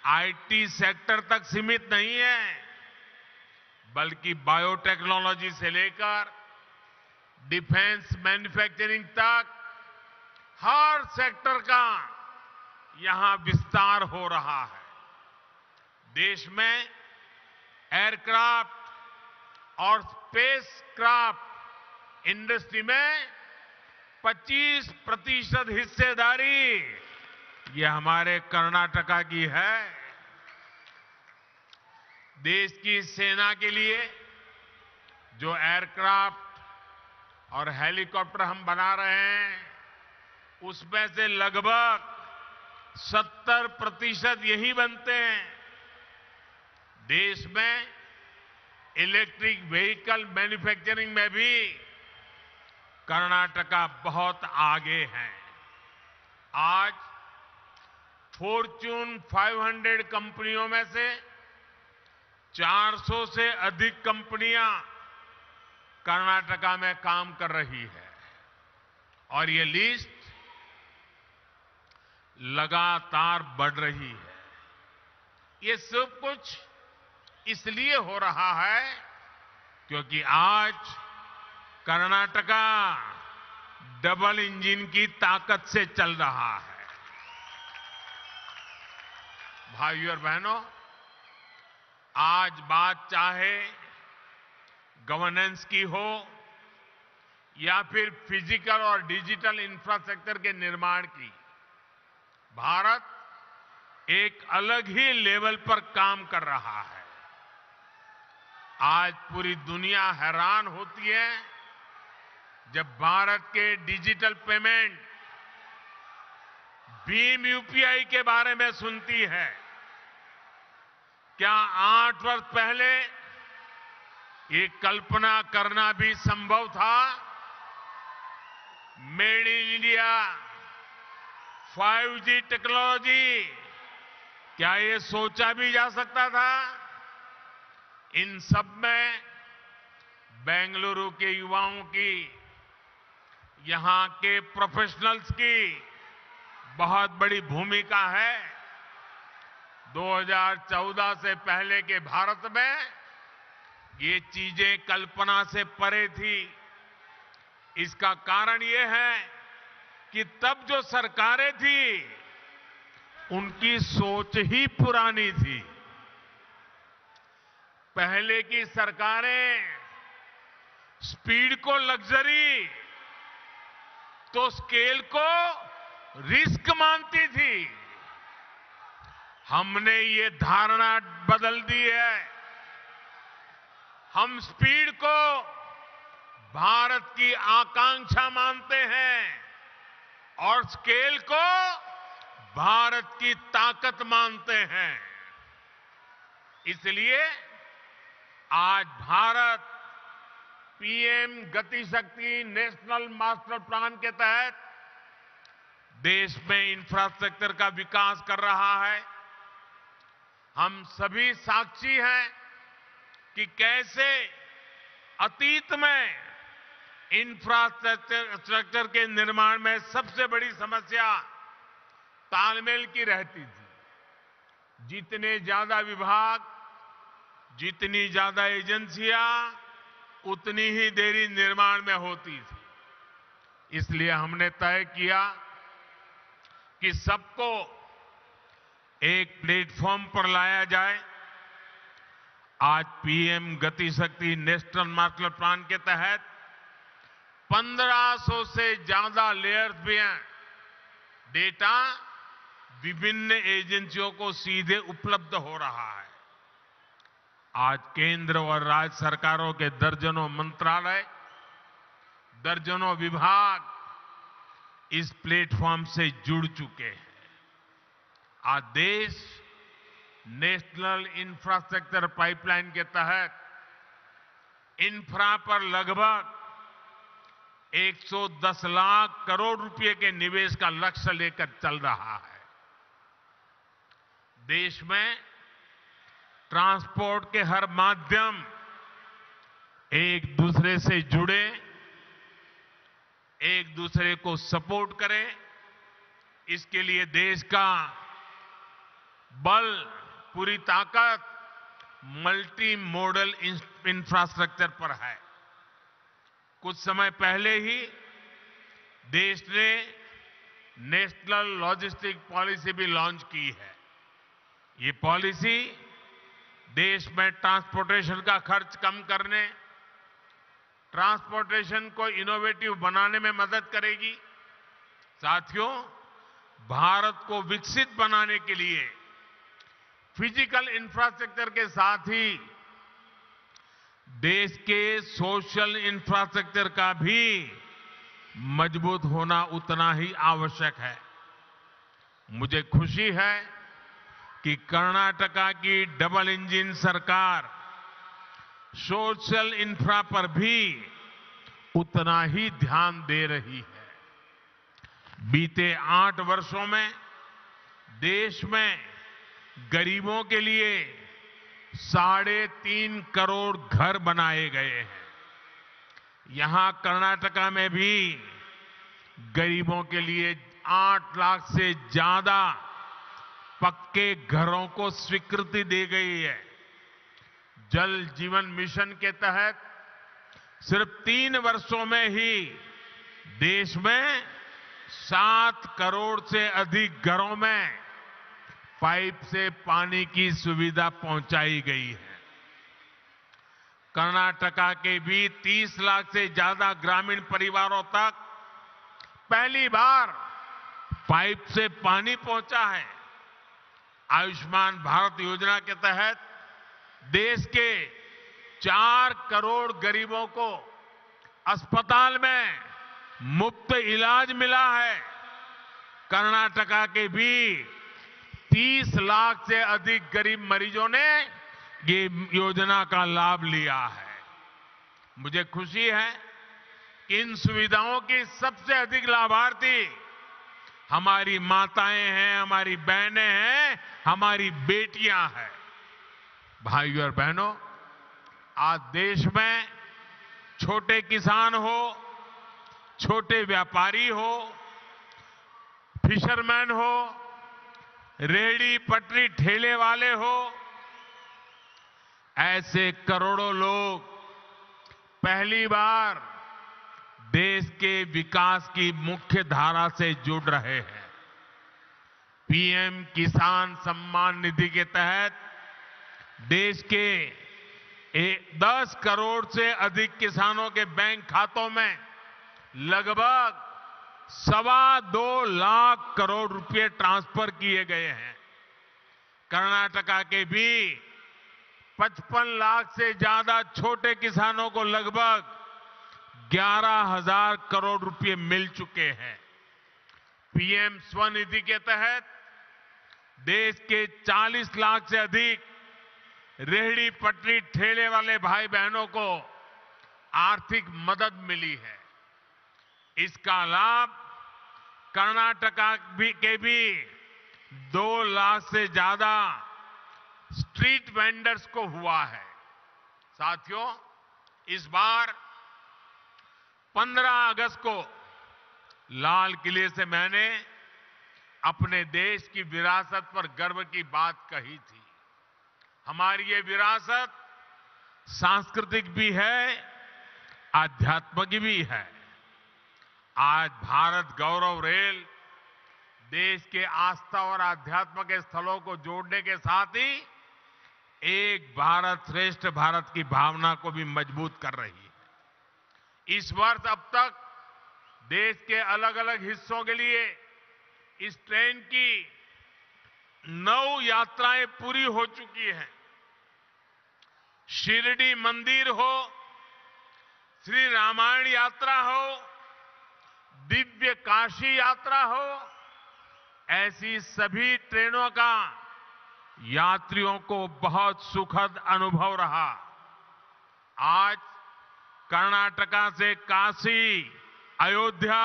आईटी सेक्टर तक सीमित नहीं है, बल्कि बायोटेक्नोलॉजी से लेकर डिफेंस मैन्युफैक्चरिंग तक हर सेक्टर का यहां विस्तार हो रहा है। देश में एयरक्राफ्ट और स्पेसक्राफ्ट इंडस्ट्री में 25% हिस्सेदारी ये हमारे कर्नाटका की है। देश की सेना के लिए जो एयरक्राफ्ट और हेलीकॉप्टर हम बना रहे हैं, उसमें से लगभग 70% यही बनते हैं। देश में इलेक्ट्रिक व्हीकल मैन्युफैक्चरिंग में भी कर्नाटका बहुत आगे है। आज फॉर्च्यून 500 कंपनियों में से 400 से अधिक कंपनियां कर्नाटका में काम कर रही है और ये लिस्ट लगातार बढ़ रही है। ये सब कुछ इसलिए हो रहा है क्योंकि आज कर्नाटका डबल इंजन की ताकत से चल रहा है। भाइयों और बहनों, आज बात चाहे गवर्नेंस की हो या फिर फिजिकल और डिजिटल इंफ्रास्ट्रक्चर के निर्माण की, भारत एक अलग ही लेवल पर काम कर रहा है। आज पूरी दुनिया हैरान होती है जब भारत के डिजिटल पेमेंट भीम यूपीआई के बारे में सुनती है। क्या 8 वर्ष पहले ये कल्पना करना भी संभव था? Made in India, 5G technology, क्या ये सोचा भी जा सकता था? इन सब में बेंगलुरु के युवाओं की, यहां के प्रोफेशनल्स की बहुत बड़ी भूमिका है। 2014 से पहले के भारत में ये चीजें कल्पना से परे थी। इसका कारण ये है कि तब जो सरकारें थी उनकी सोच ही पुरानी थी। पहले की सरकारें स्पीड को लग्जरी तो स्केल को रिस्क मानती थी। हमने ये धारणा बदल दी है। हम स्पीड को भारत की आकांक्षा मानते हैं और स्केल को भारत की ताकत मानते हैं। इसलिए आज भारत पीएम गति शक्ति नेशनल मास्टर प्लान के तहत देश में इंफ्रास्ट्रक्चर का विकास कर रहा है। हम सभी साक्षी हैं कि कैसे अतीत में इंफ्रास्ट्रक्चर के निर्माण में सबसे बड़ी समस्या तालमेल की रहती थी। जितने ज्यादा विभाग, जितनी ज्यादा एजेंसियां, उतनी ही देरी निर्माण में होती थी। इसलिए हमने तय किया कि सबको एक प्लेटफॉर्म पर लाया जाए। आज पीएम गति शक्ति नेशनल मास्टर प्लान के तहत 1500 से ज्यादा लेयर्स भी हैं। डेटा विभिन्न एजेंसियों को सीधे उपलब्ध हो रहा है। आज केंद्र और राज्य सरकारों के दर्जनों मंत्रालय, दर्जनों विभाग इस प्लेटफॉर्म से जुड़ चुके हैं। आज देश नेशनल इंफ्रास्ट्रक्चर पाइपलाइन के तहत इंफ्रा पर लगभग 110 लाख करोड़ रुपए के निवेश का लक्ष्य लेकर चल रहा है। देश में ट्रांसपोर्ट के हर माध्यम एक दूसरे से जुड़े, एक दूसरे को सपोर्ट करें। इसके लिए देश का बल, पूरी ताकत मल्टी मॉडल इंफ्रास्ट्रक्चर पर है। कुछ समय पहले ही देश ने नेशनल लॉजिस्टिक पॉलिसी भी लॉन्च की है। ये पॉलिसी देश में ट्रांसपोर्टेशन का खर्च कम करने, ट्रांसपोर्टेशन को इनोवेटिव बनाने में मदद करेगी। साथियों, भारत को विकसित बनाने के लिए फिजिकल इंफ्रास्ट्रक्चर के साथ ही देश के सोशल इंफ्रास्ट्रक्चर का भी मजबूत होना उतना ही आवश्यक है। मुझे खुशी है कि कर्नाटका की डबल इंजन सरकार सोशल इंफ्रा पर भी उतना ही ध्यान दे रही है। बीते 8 वर्षों में देश में गरीबों के लिए 3.5 करोड़ घर बनाए गए हैं। यहां कर्नाटका में भी गरीबों के लिए 8 लाख से ज्यादा पक्के घरों को स्वीकृति दी गई है। जल जीवन मिशन के तहत सिर्फ 3 वर्षों में ही देश में 7 करोड़ से अधिक घरों में पाइप से पानी की सुविधा पहुंचाई गई है। कर्नाटका के भी 30 लाख से ज्यादा ग्रामीण परिवारों तक पहली बार पाइप से पानी पहुंचा है। आयुष्मान भारत योजना के तहत देश के 4 करोड़ गरीबों को अस्पताल में मुफ्त इलाज मिला है। कर्नाटका के भी 30 लाख से अधिक गरीब मरीजों ने ये योजना का लाभ लिया है। मुझे खुशी है कि इन सुविधाओं की सबसे अधिक लाभार्थी हमारी माताएं हैं, हमारी बहनें हैं, हमारी बेटियां हैं। भाइयों और बहनों, आज देश में छोटे किसान हो, छोटे व्यापारी हो, फिशरमैन हो, रेहड़ी पटरी ठेले वाले हो, ऐसे करोड़ों लोग पहली बार देश के विकास की मुख्य धारा से जुड़ रहे हैं। पीएम किसान सम्मान निधि के तहत देश के 10 करोड़ से अधिक किसानों के बैंक खातों में लगभग 2.25 लाख करोड़ रुपए ट्रांसफर किए गए हैं। कर्नाटका के भी 55 लाख से ज्यादा छोटे किसानों को लगभग 11,000 करोड़ रुपए मिल चुके हैं। पीएम स्वनिधि के तहत देश के 40 लाख से अधिक रेहड़ी पटरी ठेले वाले भाई बहनों को आर्थिक मदद मिली है। इसका लाभ कर्नाटका के भी 2 लाख से ज्यादा स्ट्रीट वेंडर्स को हुआ है। साथियों, इस बार 15 अगस्त को लाल किले से मैंने अपने देश की विरासत पर गर्व की बात कही थी। हमारी ये विरासत सांस्कृतिक भी है, आध्यात्मिक भी है। आज भारत गौरव रेल देश के आस्था और आध्यात्म के स्थलों को जोड़ने के साथ ही एक भारत श्रेष्ठ भारत की भावना को भी मजबूत कर रही है। इस वर्ष अब तक देश के अलग अलग हिस्सों के लिए इस ट्रेन की 9 यात्राएं पूरी हो चुकी हैं। शिरडी मंदिर हो, श्री रामायण यात्रा हो, दिव्य काशी यात्रा हो, ऐसी सभी ट्रेनों का यात्रियों को बहुत सुखद अनुभव रहा। आज कर्नाटका से काशी, अयोध्या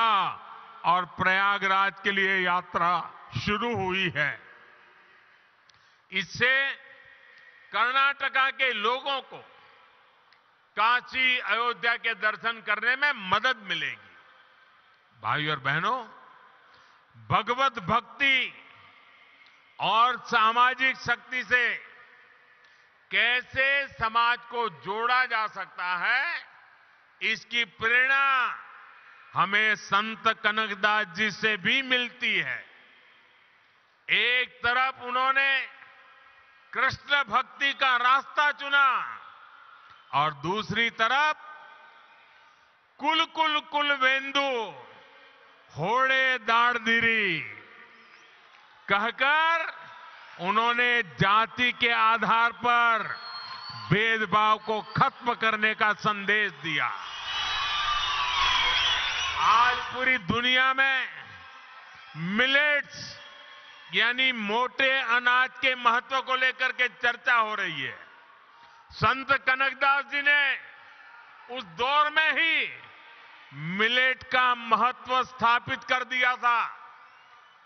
और प्रयागराज के लिए यात्रा शुरू हुई है। इससे कर्नाटका के लोगों को काशी, अयोध्या के दर्शन करने में मदद मिलेगी। भाइयों और बहनों, भगवत भक्ति और सामाजिक शक्ति से कैसे समाज को जोड़ा जा सकता है, इसकी प्रेरणा हमें संत कनकदास जी से भी मिलती है। एक तरफ उन्होंने कृष्ण भक्ति का रास्ता चुना और दूसरी तरफ कुल कुल कुल वेंदु होड़े दाड़दिरी कहकर उन्होंने जाति के आधार पर भेदभाव को खत्म करने का संदेश दिया। आज पूरी दुनिया में मिलेट्स यानी मोटे अनाज के महत्व को लेकर के चर्चा हो रही है। संत कनकदास जी ने उस दौर में ही मिलेट का महत्व स्थापित कर दिया था।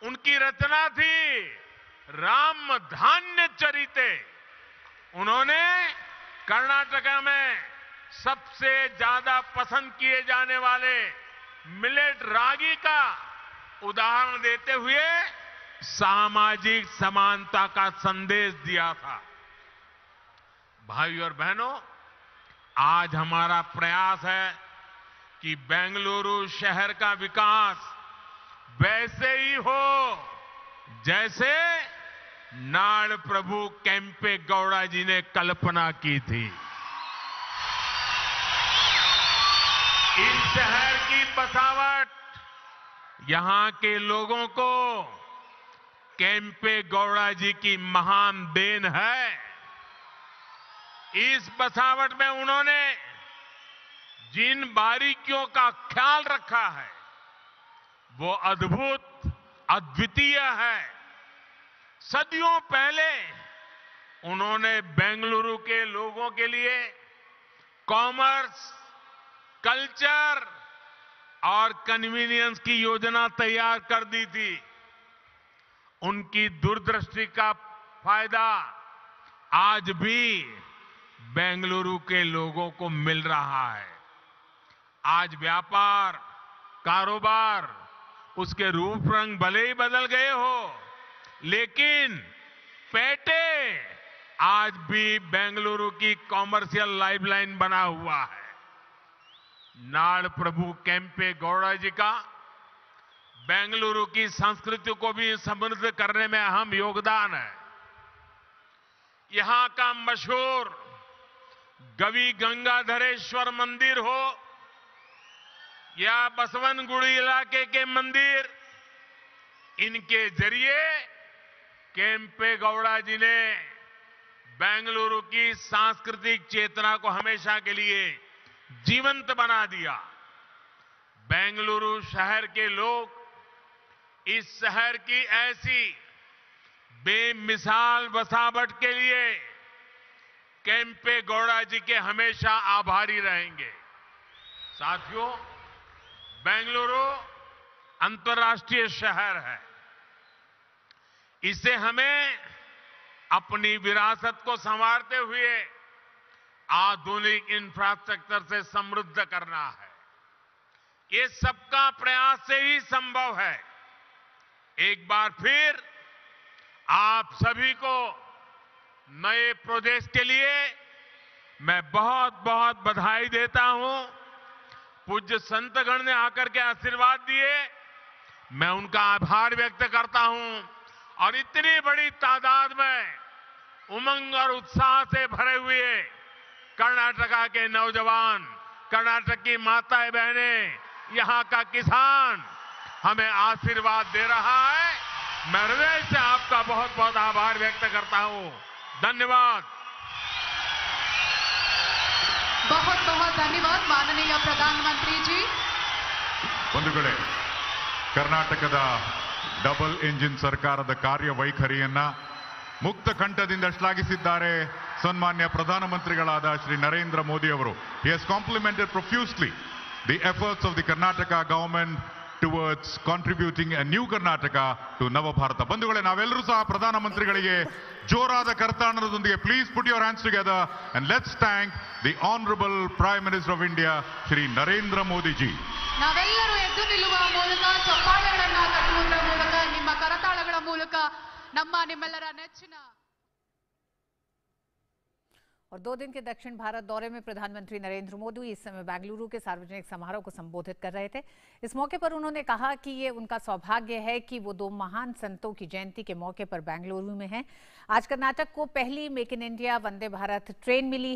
उनकी रचना थी राम धान्य चरिते। उन्होंने कर्नाटक में सबसे ज्यादा पसंद किए जाने वाले मिलेट रागी का उदाहरण देते हुए सामाजिक समानता का संदेश दिया था। भाइयों और बहनों, आज हमारा प्रयास है कि बेंगलुरु शहर का विकास वैसे ही हो जैसे नाड़ प्रभु केम्पे गौड़ा जी ने कल्पना की थी। इस शहर की बसावट यहां के लोगों को केम्पे गौड़ा जी की महान देन है। इस बसावट में उन्होंने जिन बारीकियों का ख्याल रखा है वो अद्भुत, अद्वितीय है। सदियों पहले उन्होंने बेंगलुरु के लोगों के लिए कॉमर्स, कल्चर और कन्वीनियंस की योजना तैयार कर दी थी। उनकी दूरदृष्टि का फायदा आज भी बेंगलुरु के लोगों को मिल रहा है। आज व्यापार, कारोबार, उसके रूप रंग भले ही बदल गए हो, लेकिन पेटे आज भी बेंगलुरु की कॉमर्शियल लाइफलाइन बना हुआ है। नाड़ प्रभु केम्पे गौड़ा जी का बेंगलुरु की संस्कृति को भी समृद्ध करने में अहम योगदान है। यहां का मशहूर गवि गंगाधरेश्वर मंदिर हो या बसवनगुड़ी इलाके के मंदिर, इनके जरिए केम्पे गौड़ा जी ने बेंगलुरु की सांस्कृतिक चेतना को हमेशा के लिए जीवंत बना दिया। बेंगलुरु शहर के लोग इस शहर की ऐसी बेमिसाल बसावट के लिए केम्पे गौड़ा जी के हमेशा आभारी रहेंगे। साथियों, बेंगलुरु अंतर्राष्ट्रीय शहर है। इसे हमें अपनी विरासत को संवारते हुए आधुनिक इंफ्रास्ट्रक्चर से समृद्ध करना है। ये सबका प्रयास से ही संभव है। एक बार फिर आप सभी को नए प्रोजेक्ट के लिए मैं बहुत बहुत बधाई देता हूं। पूज्य संतगण ने आकर के आशीर्वाद दिए, मैं उनका आभार व्यक्त करता हूं। और इतनी बड़ी तादाद में उमंग और उत्साह से भरे हुए कर्नाटका के नौजवान, कर्नाटक की माताएं बहनें, यहां का किसान हमें आशीर्वाद दे रहा है। मैं हृदय से आपका बहुत बहुत आभार व्यक्त करता हूं। धन्यवाद। बहुत बहुत धन्यवाद माननीय प्रधानमंत्री जी। ಬಂಧುಗಳೇ, ಕರ್ನಾಟಕದ ಡಬಲ್ ಇಂಜಿನ್ ಸರ್ಕಾರದ ಕಾರ್ಯವೈಖರಿಯನ್ನ ಮುಕ್ತ ಕಂಠದಿಂದ ಶ್ಲಾಘಿಸಿದ್ದಾರೆ ಸನ್ಮಾನ್ಯ ಪ್ರಧಾನಮಂತ್ರಿಗಳಾದ ಶ್ರೀ ನರೇಂದ್ರ ಮೋದಿ ಅವರು. He has complimented profusely the efforts of the Karnataka government towards contributing a new Karnataka to Navabharata. ಬಂಧುಗಳೇ, ನಾವೆಲ್ಲರೂ ಸಹ ಪ್ರಧಾನಮಂತ್ರಿಗಳಿಗೆ ಜೋರಾದ ಕರತಾಳನದೊಂದಿಗೆ please put your hands together and let's thank the honorable Prime Minister of India Shri Narendra Modi ji. ನಾವೆಲ್ಲರೂ ಎದ್ದು ನಿಲ್ಲುವ ಮೂಲಕ, ಚಪ್ಪಾಳೆಗಳನ್ನ ತಟ್ಟುವುದರ ಮೂಲಕ, ನಿಮ್ಮ ಕರತಾಳಗಳ ಮೂಲಕ ನಿಮ್ಮೆಲ್ಲರ ನೆಚ್ಚಿನ और 2 दिन के दक्षिण भारत दौरे में प्रधानमंत्री नरेंद्र मोदी इस समय बेंगलुरु के सार्वजनिक समारोह को संबोधित कर रहे थे। इस मौके पर उन्होंने कहा कि ये उनका सौभाग्य है कि वो 2 महान संतों की जयंती के मौके पर बेंगलुरु में हैं। आज कर्नाटक को पहली make in India Vande Bharat train milli